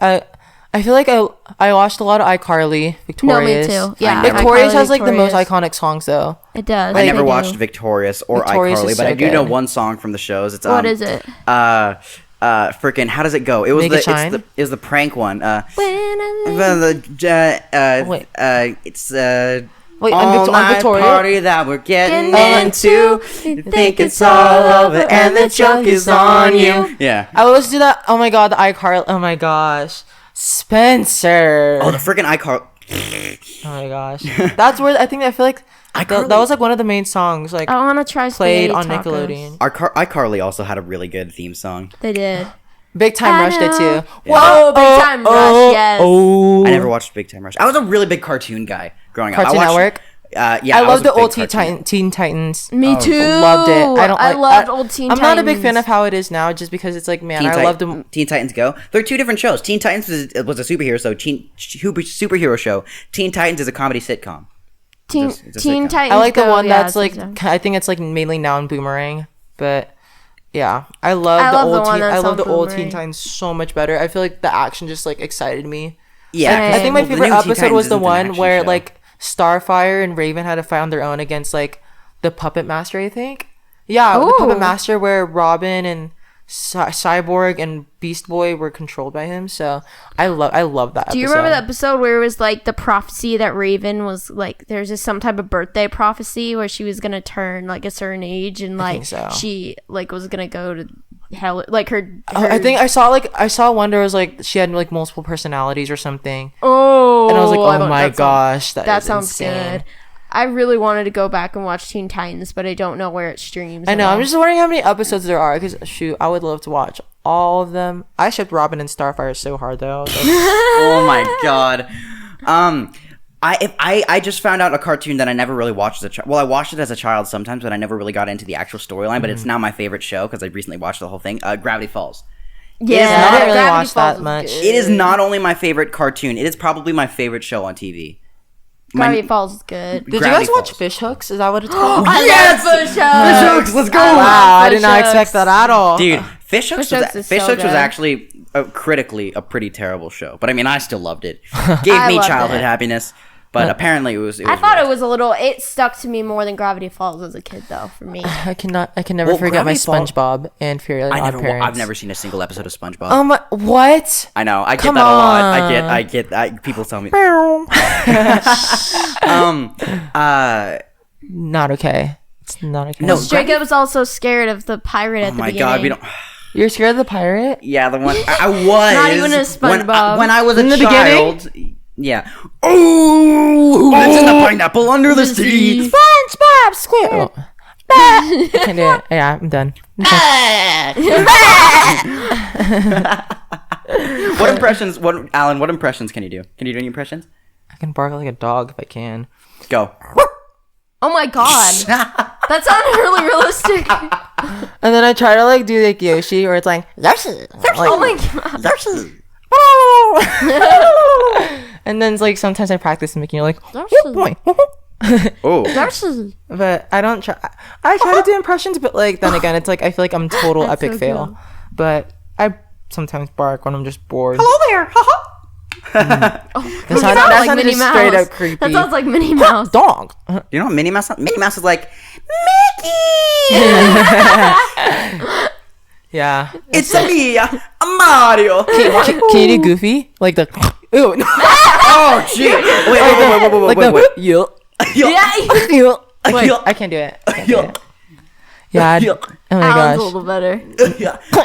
I feel like I watched a lot of iCarly, Victorious. No, me too. Yeah, Victorious iCarly, has like the most Victorious. iconic songs though. It does. I never They do. watched Victorious or Victorious iCarly, is but so I do know good. one song from the shows. It's What is it? Freaking how does it go? It was Make It Shine? it was the prank one. When I Wait. It's Wait, all on night Victoria? party that we're getting Getting into. You think it's all over and the joke is on you. Yeah. I will do that. Oh my god, the iCarly. Oh my gosh, Spencer. Oh, the freaking iCarly. Oh my gosh, that's where I feel like that was like one of the main songs like I want to try played spaghetti on tacos. Nickelodeon. iCarly also had a really good theme song. They did. Big Time Rush did too. Whoa, Big Time Rush, yes. Oh, I never watched Big Time Rush. I was a really big cartoon guy growing up. Cartoon I watched, Network. Yeah, I was love a the big old cartoon. Teen Titans. Me too. Loved it. I loved old Teen I'm Titans. not a big fan of how it is now, just because it's like, man, I love them. Teen Titans Go. They're two different shows. Teen Titans was a superhero show. Teen Titans is a comedy sitcom. Teen It's a Teen sitcom. Titans. I like the Go, one yeah, that's like, it's I think it's like mainly now in Boomerang, but yeah, I love I the love the old one Teen. that's I love on the old Teen Boomerang. Titans so much better. I feel like the action just like excited me. Yeah, Same. I think my well, the favorite new Teen episode Titans was the isn't an one action where show. like Starfire and Raven had to fight on their own against like the Puppet Master, I think. Yeah, the Ooh. Puppet Master where Robin and Cyborg and Beast Boy were controlled by him. So I love that. Do you remember the episode where it was like the prophecy that Raven was like, there's just some type of birthday prophecy where she was gonna turn like a certain age and I like think so. she like was gonna go to hell, like her. I think I saw one where it was like she had like multiple personalities or something, Oh, and I was like, I oh don't- my that sounds- gosh, that is sounds insane. good. I really wanted to go back and watch Teen Titans, but I don't know where it streams. I know. at I'm all. just wondering how many episodes there are. Because shoot, I would love to watch all of them. I shipped Robin and Starfire so hard though. So. Oh my god. I just found out a cartoon that I never really watched as a child. Well, I watched it as a child sometimes, but I never really got into the actual storyline. But it's now my favorite show because I recently watched the whole thing. Gravity Falls. Yeah, I didn't really Gravity watch that Falls was much. good. It is not only my favorite cartoon; it is probably my favorite show on TV. Gravity Falls is good. Did you Gravity guys watch Falls. Fish Hooks? Is that what it's called? I Yes! love Fish Hooks. Fish Hooks, let's go! Wow, I did Fish not Hooks. expect that at all. Dude, Fish Hooks Fish Hooks is Fish so Hooks was good. actually critically a pretty terrible show. But I mean, I still loved it. Gave I me loved childhood it. happiness. But apparently, it was. I thought it was a little. It stuck to me more than Gravity Falls as a kid, though. For me, I can never Well, forget my Gravity Falls- SpongeBob and Fairly Odd Parents. I've never seen a single episode of SpongeBob. What? I know. I get Come that a lot. on. People tell me. Not okay. It's not okay. No, Jacob was also scared of the pirate at Oh the my beginning. god, we don't. You're scared of the pirate? Yeah, the one I was. Not even a SpongeBob. When I was In a the child. Yeah. Oh, who lives in the pineapple under the sea? SpongeBob SquarePants. I can't do it. Yeah, I'm done. What impressions? Alan? What impressions can you do? Can you do any impressions? I can bark like a dog if I can. Go. Oh my god, that sounded really realistic. And then I try to like do like Yoshi, or it's like Yoshi. Oh my god. And then it's like sometimes I practice making it like Yoshi. "Yeah, boy." Oh. But I don't try. I try to do impressions, but like then again, it's like I feel like I'm total That's epic so fail. cool. But I sometimes bark when I'm just bored. Hello there. That That sounded sounds like Minnie just straight Mouse. up creepy. That sounds like Minnie Mouse. Dog. You know what Minnie Mouse? Minnie Mouse is like Mickey. Yeah. It's a me, a Mario. Can you do Goofy? Like the ew. No. Oh shit! Like the Wait. you. Yeah, Wait, I can't do it. I can't do it. Yeah. Oh my Alan's a gosh. little better.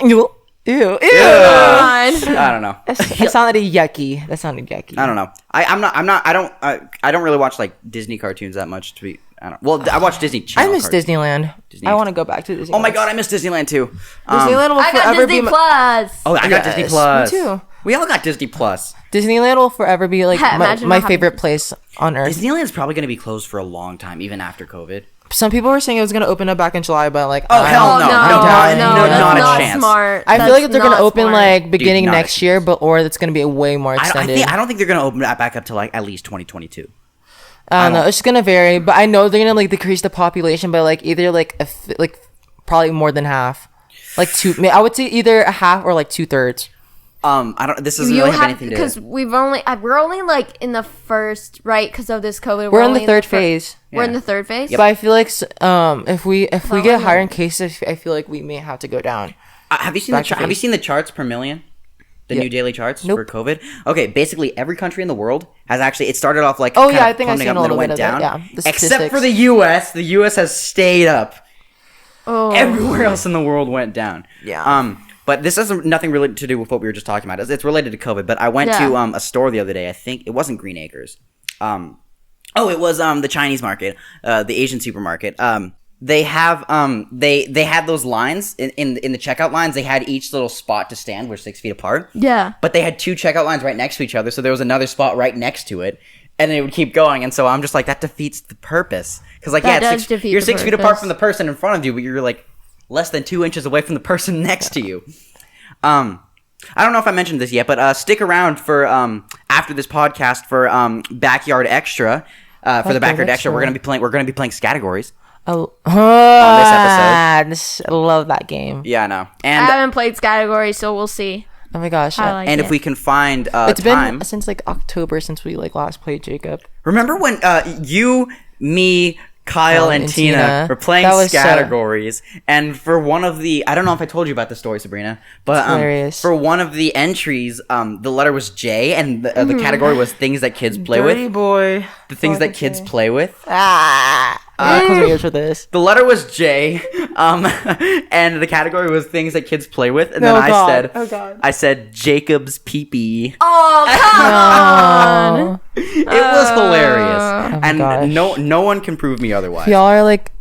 Ew. Ew. I don't know. That sounded yucky. That sounded yucky. I don't know. I don't really watch like Disney cartoons that much. To be I don't. Well, I watch Disney I Channel. miss Disneyland. Disney. I want to go back to Disneyland. Oh my god, I miss Disneyland too. Disneyland will I got forever Disney be. Plus. Oh, I got Yes, Disney Plus. me too. We all got Disney Plus. Disneyland will forever be like Imagine my not favorite having- place on earth. Disneyland's probably going to be closed for a long time, even after COVID. Some people were saying it was gonna open up back in July, but like, Oh, hell Oh, no. no, doubt it. no, No, that's not a not chance. smart. I feel like That's they're gonna not open smart. like beginning not a next year, but or it's gonna be way more extended. I don't think they're going to open that back up to like at least 2022. I don't know. It's just gonna vary, but I know they're gonna like decrease the population by like either like like probably more than half, like two. I would say either a half or like 2/3. I don't. This doesn't really have anything to do. Because we're only like in the first, right? Because of this COVID, We're in only the third phase. We're in Yeah. the third phase. But I feel like if we Well, get we're higher not. in cases, I feel like we may have to go down. Have you seen the Back to have you phase. seen the charts per million? The Yeah. new daily charts Nope. for COVID. Okay, basically every country in the world has actually. It started off like Oh, kind yeah, of I think I've plummeting seen up a and then little it bit went of down. that, yeah, the Except for statistics. the U.S. The U.S. has stayed up. Oh. Everywhere else in the world went down. Yeah. But this has nothing really to do with what we were just talking about. It's related to COVID. But I went Yeah. to a store the other day. I think it wasn't Green Acres. It was the Chinese market, the Asian supermarket. They have they had those lines in the checkout lines. They had each little spot to stand. We're 6 feet apart. Yeah. But they had two checkout lines right next to each other, so there was another spot right next to it, and they would keep going. And so I'm just like, that defeats the purpose. Because like, That yeah, does defeat you're the 6 feet apart purpose. from the person in front of you, but you're like less than 2 inches away from the person next to you. I don't know if I mentioned this yet, but stick around for after this podcast for Backyard Extra. For the Backyard Extra, we're gonna be playing categories. Oh, episode. I love that game. Yeah, I know. I And haven't played categories, so we'll see. Oh my gosh. I like and it. if we can find It's time, been since like October since we like last played Jacob. remember when you, me, Kyle, and Tina were playing That was so- categories, and for one of the, I don't know if I told you about this story, Sabrina, but hilarious. for one of the entries, the letter was J, and the category was things that kids play with. boy. The things that kids play with. Close my ears for this. The letter was J, and the category was things that kids play with, and then Oh, I God. said, Oh, God. I said Jacob's pee-pee. Oh, come on. It was hilarious, my and gosh. no one can prove me otherwise. Y'all are like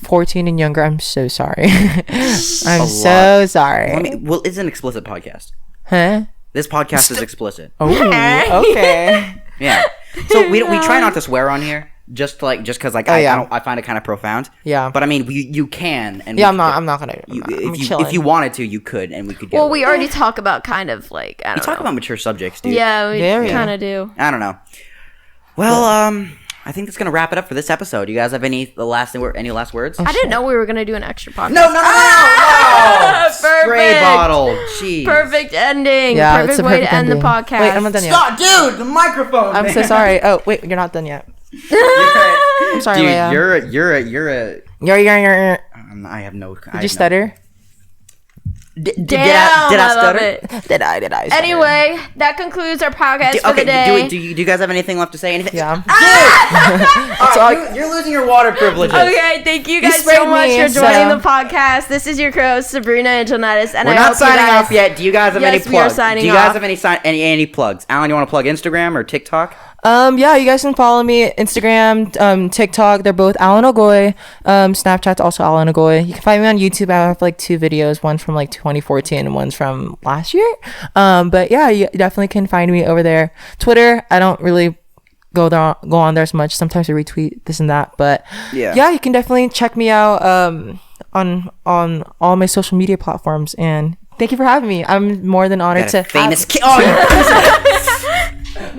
14 and younger. I'm so sorry. I'm A so lot. sorry. Well, it's an explicit podcast. Huh? This podcast is explicit. Oh, okay. Yeah. So we try not to swear on here, just because Oh, yeah. I find it kind of profound. Yeah. But I mean, you can, and Yeah, we I'm could- not gonna. I'm if you wanted to, you could, and we could get. Well, away we with it. already talk about kind of like, I We don't talk know. about mature subjects, dude. Yeah, we Very. kind of do. I don't know. Well, I think that's gonna wrap it up for this episode. You guys have any last words? I didn't know we were going to do an extra podcast. No. Spray Perfect. bottle. Jeez. Perfect ending. Yeah, perfect it's a way perfect to end the ending. podcast. Wait, I'm not done yet. Stop, dude. The microphone. I'm so sorry. Oh, wait, you're not done yet. I'm sorry, Dude, Leia. you're a. You're. I have no. Did you stutter? Did Damn, I I love stutter? it. Did I? Stutter? Anyway, that concludes our podcast for the day. Do you guys have anything left to say? Anything? Yeah. You're losing your water privileges. Okay, thank you guys sprayed so much me, for joining so- the podcast. This is your co-host Sabrina Angelnatis, and We're I not hope you signing guys- off yet. Do you guys have any Yes, we are plugs? signing Do you guys off. have any plugs? Alan, you want to plug Instagram or TikTok? Yeah, you guys can follow me Instagram, TikTok. They're both Allen Ogoy. Snapchat's also Allen Ogoy. You can find me on YouTube. I have like 2 videos, one from like 2014 and one's from last year. But yeah, you definitely can find me over there. Twitter, I don't really go on there as much. Sometimes I retweet this and that, but yeah, you can definitely check me out on all my social media platforms. And thank you for having me. I'm more than honored to famous have- kid. Oh,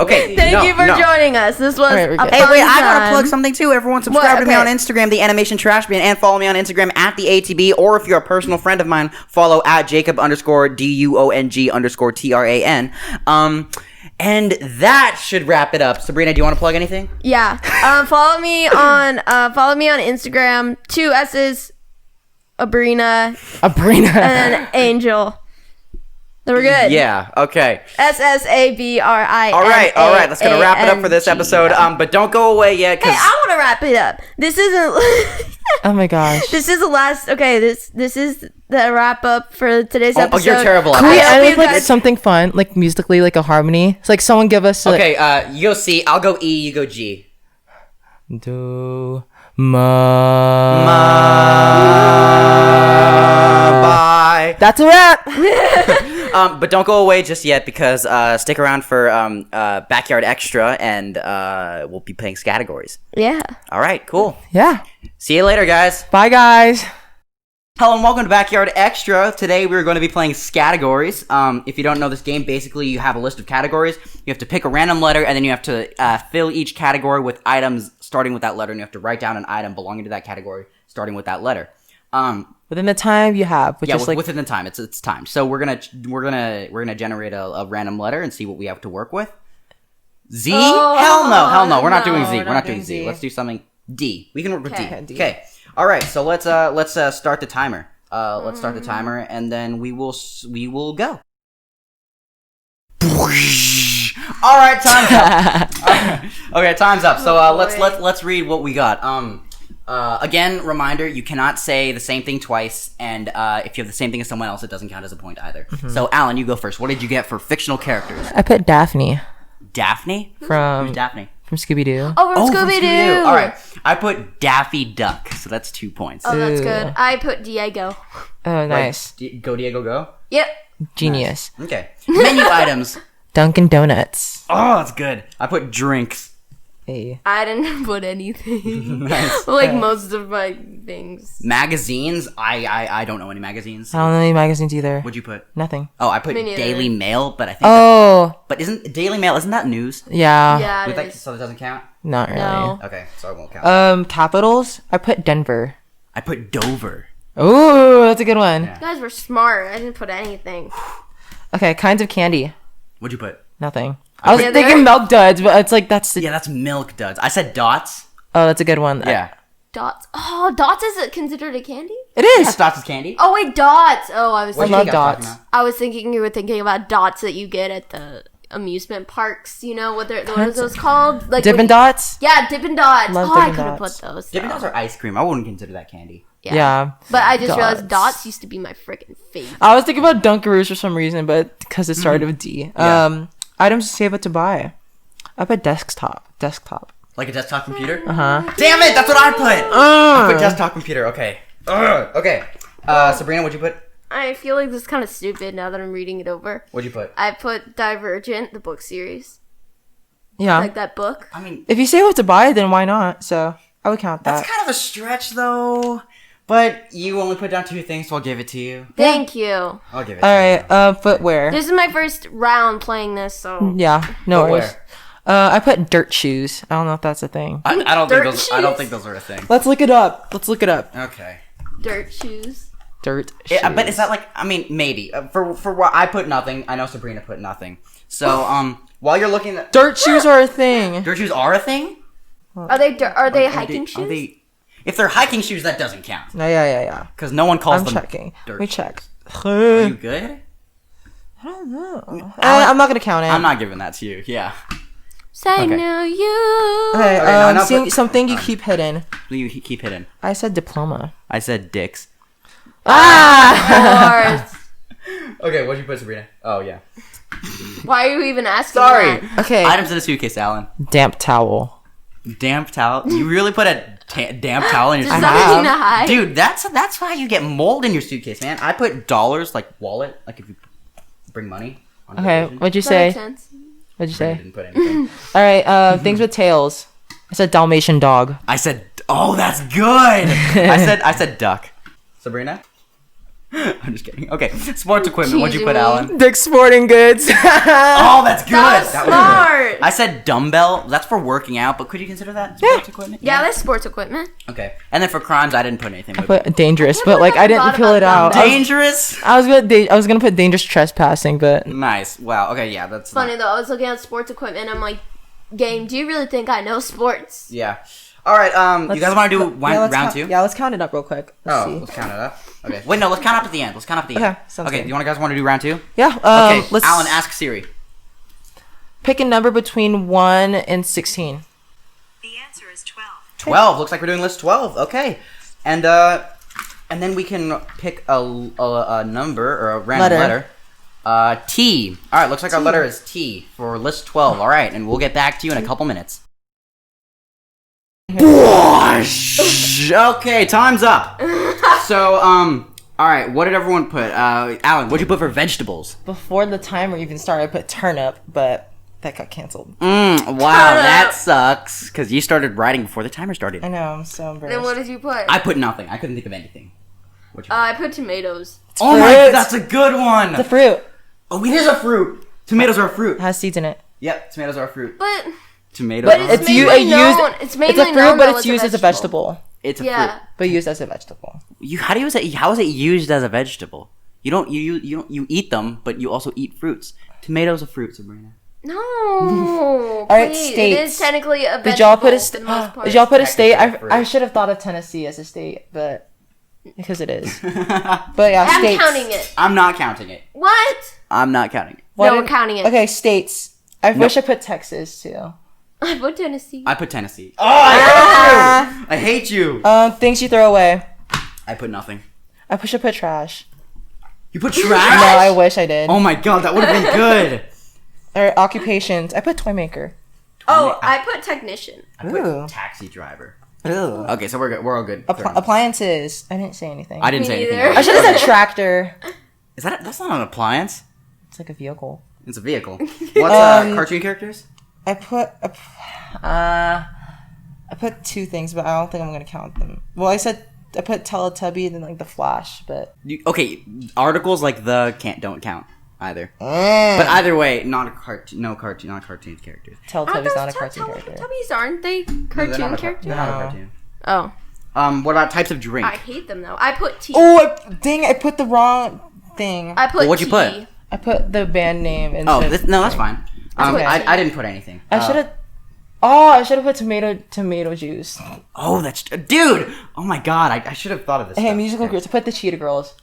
okay. Thank you for joining us. This was Alright, we're a good. fun Hey, wait, I gotta time. plug something too. Everyone subscribe to me Okay. on Instagram, the Animation Trash Bin, and follow me on Instagram at the ATB, or if you're a personal friend of mine, follow at Jacob_DUONG_TRAN. And that should wrap it up. Sabrina, do you want to plug anything? Yeah. Follow me on Instagram. 2 S's, Abrina, Abrina. and then Angel. They were good. Yeah, okay. SSABRI. All right. That's gonna wrap it up for this episode. But don't go away yet, Hey, because I want to wrap it up. This isn't. Oh my gosh. This is the last. Okay, this is the wrap up for today's episode. you're terrible at Can we that. end hope with you like guys- something fun, like musically, like a harmony? It's like someone give us. okay. You go C. I'll go E. You go G. Do Ma. Bye. That's a wrap. But don't go away just yet because stick around for Backyard Extra and we'll be playing categories. Yeah. All right, cool. Yeah. See you later, guys. Bye, guys. Hello and welcome to Backyard Extra. Today we're going to be playing categories. If you don't know this game, basically you have a list of categories. You have to pick a random letter and then you have to fill each category with items starting with that letter, and you have to write down an item belonging to that category starting with that letter. Within the time you have, which is within the time. It's time. So we're gonna generate a random letter and see what we have to work with. Z? Hell no. We're not doing Z. We're not doing Z. Let's do something D. We can work with D. Okay. All right. So let's start the timer. Let's start the timer and then we will go. All right, time's up. Okay, time's up. So let's read what we got. Again, reminder: you cannot say the same thing twice, and if you have the same thing as someone else, it doesn't count as a point either. Mm-hmm. So, Alan, you go first. What did you get for fictional characters? I put Daphne. Daphne? From Who's Daphne? From Scooby-Doo. Oh, from Scooby-Doo. All right, I put Daffy Duck, so that's 2 points. Oh, that's good. I put Diego. Oh, nice. Go Diego, go. Yep. Genius. Nice. Okay. Menu items. Dunkin' Donuts. Oh, that's good. I put drinks. Hey. I didn't put anything. Nice. Like most of my things. Magazines. I don't know any magazines. I don't know any magazines either. What'd you put? Nothing. Oh, I put Me neither. Daily Mail, but I think. Oh. Isn't Daily Mail? Isn't that news? Yeah. Yeah, it is. So it doesn't count. Not really. No. Okay, so it won't count. Capitals. I put Denver. I put Dover. Ooh, that's a good one. Yeah. You guys were smart. I didn't put anything. Okay, kinds of candy. What'd you put? Nothing. I was put- thinking milk duds, but it's like that's the. Yeah, that's Milk Duds. I said Dots. Oh, that's a good one. Yeah. Dots. Oh, Dots is it considered a candy? It Yes, is. Dots is candy. Oh wait, Dots. Oh, I was What I do you thinking. love think I was dots. talking I was thinking you were thinking about dots that you get at the amusement parks. You know what is those called? Like Dippin' Dots. Yeah, Dippin' Dots. Love Oh, I Dippin' could have Dots. put those. Dippin' though. Dots are ice cream. I wouldn't consider that candy. Yeah. But I just realized Dots. Dots used to be my freaking favorite. I was thinking about Dunkaroos for some reason, but because it started with D. Yeah. Items to save it to buy. I put desktop. Like a desktop computer? Huh? Damn it, that's what I put! I put desktop computer, okay. Okay. Sabrina, what'd you put? I feel like this is kind of stupid now that I'm reading it over. What'd you put? I put Divergent, the book series. Yeah. Like that book. I mean, If you save it to buy, then why not? So I would count that. that's kind of a stretch, though. But you only put down 2 things, so I'll give it to you. Thank you. I'll give it All to right. Footwear. This is my first round playing this, so. Yeah. No Footwear. worries. I put dirt shoes. I don't know if that's a thing. you. I don't Dirt think those. I don't shoes? think those are a thing. Let's look it up. Okay. Dirt shoes. Dirt shoes. But is that like? I mean, maybe for what I put nothing. I know Sabrina put nothing. So while you're looking at Dirt shoes are a thing. dirt shoes are a thing. Are they hiking shoes? Are they? If they're hiking shoes, that doesn't count No, yeah. because no one calls I'm them checking. dirt. Let me check. Are you good? I don't know. I'm not gonna count it. I'm not giving that to you. Yeah. Say Okay. no, you. Okay, Okay, no, see, but- something you keep hidden. You keep hitting. I said diploma. I said dicks. Ah! Okay, what'd you put, Sabrina? Oh yeah. Why are you even asking Sorry. that? Okay. Items in a suitcase, Alan. Damp towel. Damp towel. You really put a damp towel in your There's suitcase? nothing to hide. Dude, that's why you get mold in your suitcase, man. I put dollars, like wallet, like if you bring money. On Okay, vacation. what'd you That makes say? sense. What'd you Sabrina say? didn't put anything. All right, things with tails. I said Dalmatian dog. I said, oh, that's good. I said duck. Sabrina? I'm just kidding. Okay, sports equipment. What'd you put, Teasing me. Alan? Dick's Sporting Goods. Oh, that's good. That was That smart. I said dumbbell. That's for working out, but could you consider that sports equipment? Yeah, that's sports equipment. Okay. And then for crimes, I didn't put anything. I put dangerous, but like I didn't thought fill it about out. I was, Dangerous. I was gonna put dangerous trespassing, but Nice. Wow. Okay. Yeah. That's Funny though, I was looking at sports equipment. I'm like, game. Do you really think I know sports? Yeah. All right. You guys want to do round 2? Yeah, let's count it up real quick. Let's Oh, let's count it up. Okay. Wait, no. Let's count up at the end. Let's count up at the end. Okay, sounds Okay. good. You guys want to do round 2? Yeah. Okay. Let's Alan, ask Siri. pick a number between 1 and 16. The answer is 12. 12. Looks like we're doing list 12. Okay. And then we can pick a number or a random letter. T. All right. Looks like our letter is T for list 12. All right. And we'll get back to you in a couple minutes. Okay, time's up. So, all right. What did everyone put? Alan, what'd you put for vegetables? Before the timer even started, I put turnip, but that got canceled. Wow, that sucks. Because you started writing before the timer started. I know, I'm so embarrassed. Then what did you put? I put nothing. I couldn't think of anything. What'd you put? I put tomatoes. Oh my, that's a good one. It's a fruit. Oh, it is a fruit. Tomatoes are a fruit. It has seeds in it. Yep, tomatoes are a fruit. But Tomatoes. But are it's a used. It's mainly It's a fruit, known but though it's as a used as a vegetable. It's a Yeah. fruit. But used as a vegetable. How do you say? How is it used as a vegetable? You eat them, but you also eat fruits. Tomatoes are fruit, Sabrina. No. All right, please. states. It is technically a vegetable. Did y'all put a for the most part. Did y'all put a state? Technically a I fruit. should have thought of Tennessee as a state, but because it is. But yeah, I'm states. counting it. I'm not counting it. What? I'm not counting it. What No, we're did- counting it. Okay, states. I wish I put Texas too. I put Tennessee. I put Tennessee. Oh, I hate you. Things you throw away. I put nothing. I should put trash. You put No, trash? I wish I did. Oh my god, that would have been good. Or occupations. I put toy maker. Oh, I put technician. I put Ooh. taxi driver. Ooh. Okay, so we're good. We're all good. Appliances. I didn't say anything. I didn't Me say anything. neither. I should have said tractor. Is that's not an appliance? It's like a vehicle. It's a vehicle. What's cartoon characters? I put two things, but I don't think I'm gonna count them. Well, I put Teletubby and then like the Flash, but Okay, articles like don't count either. But either way, not a cartoon. No cartoon. Not cartoon characters. Teletubby's not a cartoon character. Teletubbies aren't they No, cartoon they're not characters? They're not a No. cartoon. Oh, What about types of drink? I hate them though. I put tea. Oh, dang! I put the wrong thing. I put Well, what'd you tea. put? I put the band name. Oh, Instead that's fine. okay. I didn't put anything. I should have. Oh, I should have put tomato juice. Oh, that's dude. Oh my god, I should have thought of this. Hey, stuff. musical Okay. groups. I put the Cheetah Girls.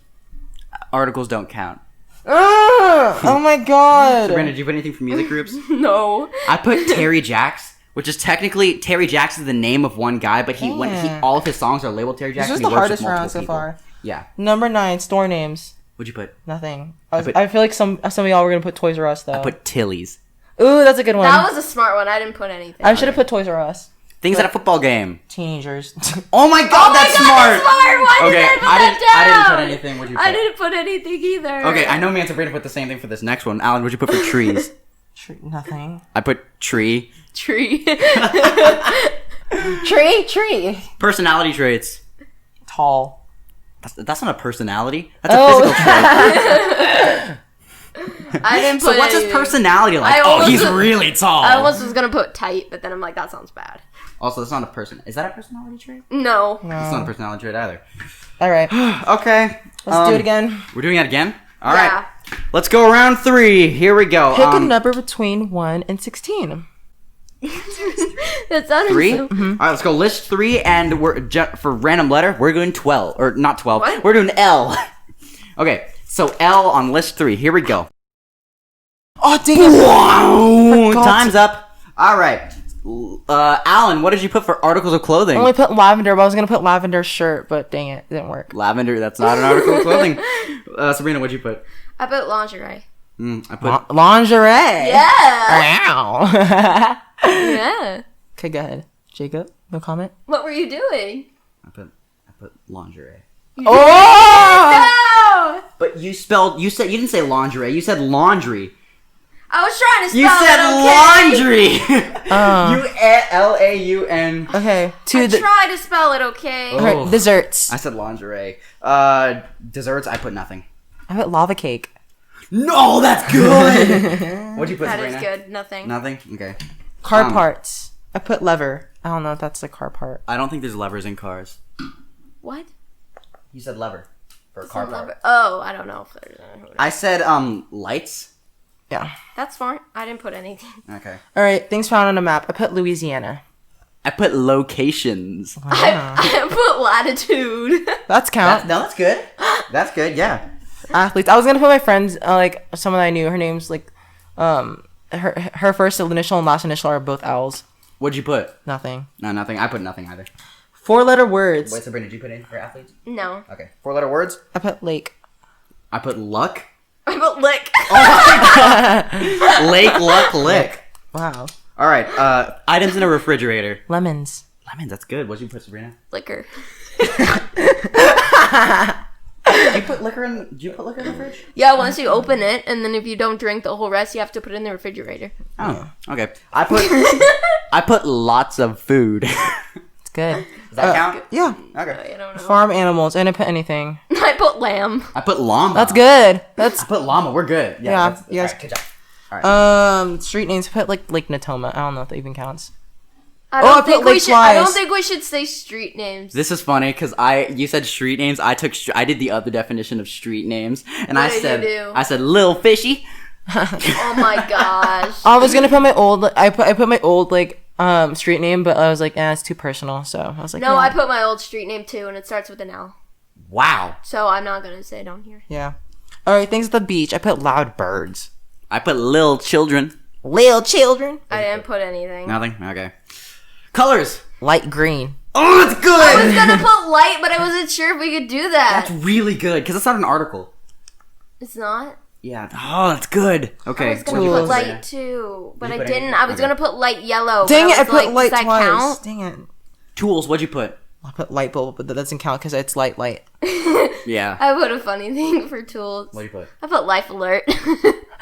Articles don't count. Oh my god. Sabrina, did you put anything for music groups? No. I put Terry Jacks, which is technically Terry Jacks is the name of one guy, but all of his songs are labeled Terry Jacks. This was and he the works with hardest round multiple so people. far. Yeah. Number 9, store names. What'd you put? Nothing. put- I feel like some of y'all were gonna put Toys R Us though. I put Tilly's. Ooh, that's a good one. That was a smart one. I didn't put anything. I should have put Toys R Us. Things at a football game. Teenagers. Oh my god, that's smart. Why Okay, did I put I that down? didn't put anything. What'd you put? I didn't put anything either. Okay, I know me and Sabrina put the same thing for this next one. Alan, what'd you put for trees? Nothing. I put tree. Tree. Tree. Personality traits. Tall. That's not a personality. That's a physical trait. I didn't put So what's his anything. personality like? I Oh, almost- he's really tall. I almost was gonna put tight, but then I'm like, that sounds bad. Also, that's not a person. Is that a personality trait? No. It's not a personality trait either. All right. Okay. Let's do it again. We're doing it again? All right. Yeah. Let's go round 3. Here we go. Pick a number between 1 and 16. That sounded 3? so- All right, let's go list 3, and for random letter, we're doing 12. Or not 12. What? We're doing L. Okay, so L on list 3. Here we go. Oh, dang it. Wow! Forgot Time's up. All right. Alan, what did you put for articles of clothing? I only put lavender, but I was going to put lavender shirt, but dang it. It didn't work. Lavender, that's not an article of clothing. Sabrina, what'd you put? I put lingerie. I put Lingerie. Yeah. Wow. Yeah. Okay, go ahead. Jacob, no comment? What were you doing? I put lingerie. Oh! No! But you didn't say lingerie, you said laundry. I was trying to spell You said it, okay? laundry. Laun. Okay, I tried to spell it, okay? Oh. Okay, desserts. I said lingerie. Desserts, I put nothing. I put lava cake. No, that's good. What'd you put, That is Sabrina? good. Nothing. Nothing? Okay. Car parts. I put lever. I don't know if that's the car part. I don't think there's levers in cars. What? You said lever for a car part. Lever- Oh, I don't know if there's. I said lights. Yeah. That's smart. I didn't put anything. Okay. All right, things found on a map. I put Louisiana. I put locations. I put latitude. That's count. That's good. That's good. Yeah. Athletes. I was gonna put my friends, like someone I knew. Her name's like, her first initial and last initial are both L's. What'd you put? Nothing. No, nothing. I put nothing either. 4-letter words. Wait, Sabrina, did you put anything for athletes? No. Okay. 4-letter words. I put lake. I put luck. I put lick. Lake, luck, lick. Wow. All right. Items in a refrigerator. Lemons. Lemons, that's good. What'd you put, Sabrina? Liquor. Did you put liquor in the fridge? Yeah, once you open it, and then if you don't drink the whole rest, you have to put it in the refrigerator. Oh, okay. I put lots of food. It's good. Does that count? Yeah. Okay. I don't know. Farm animals. I didn't put anything. I put lamb. I put llama. That's good. I put llama. We're good. Yeah, That's, you guys- alright, good job. All right. Street names. Put like Natoma. I don't know if that even counts. I I don't put think we Lake should. I don't twice. think we should say street names. This is funny because you said street names. I did the other definition of street names, and What did you do? I said Lil Fishy. Oh my gosh. I was gonna put my old. I put my old street name, but I was like, it's too personal. So I was like, No, yeah. I put my old street name too, and it starts with an L. Wow. So I'm not gonna say it on here. Yeah. All right, things at the beach. I put loud birds. I put Lil Children. Little children. I didn't put anything. Nothing. Okay. Colors. Light green. Oh, that's good. I was gonna put light, but I wasn't sure if we could do that. That's really good because it's not an article. It's not. Yeah. Oh, that's good. Okay. I was gonna Cool. put Tools. light too, but Did you I put didn't. anything? I was Okay. gonna put light yellow. Dang but it! I was put like, light does that twice. count? Dang it! Tools. What'd you put? I put light bulb, but that doesn't count because it's light. Yeah. I put a funny thing for tools. What'd you put? I put life alert.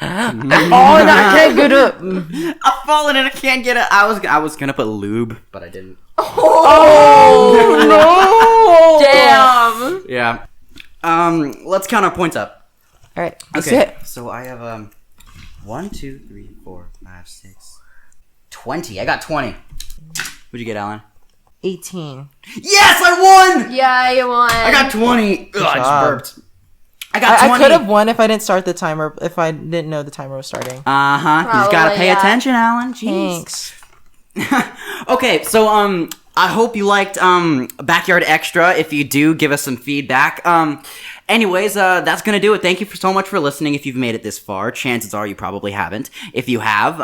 Oh, that can't go to. I've fallen and I can't get it. I was gonna put lube, but I didn't. Oh no! Damn. Yeah. Let's count our points up. All right. Let's Okay. do it. So I have 1, 2, 3, 4, 5, 6, 20. I got 20. What'd you get, Alan? 18. Yes, I won. Yeah, you won. I got 20. Ugh, I just job. burped. I got 20. I could have won if I didn't start the timer. If I didn't know the timer was starting. Uh-huh. You just gotta Probably, pay yeah. attention, Alan. Jeez. Thanks. Okay, so I hope you liked Backyard Extra. If you do, give us some feedback. Anyways, that's gonna do it. Thank you so much for listening. If you've made it this far, chances are you probably haven't. If you have,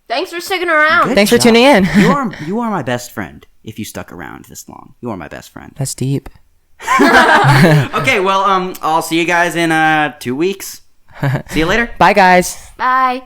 Thanks for sticking around. Good Thanks for job. tuning in. you are my best friend. If you stuck around this long, you are my best friend. That's deep. Okay, well, I'll see you guys in 2 weeks. See you later. Bye, guys. Bye.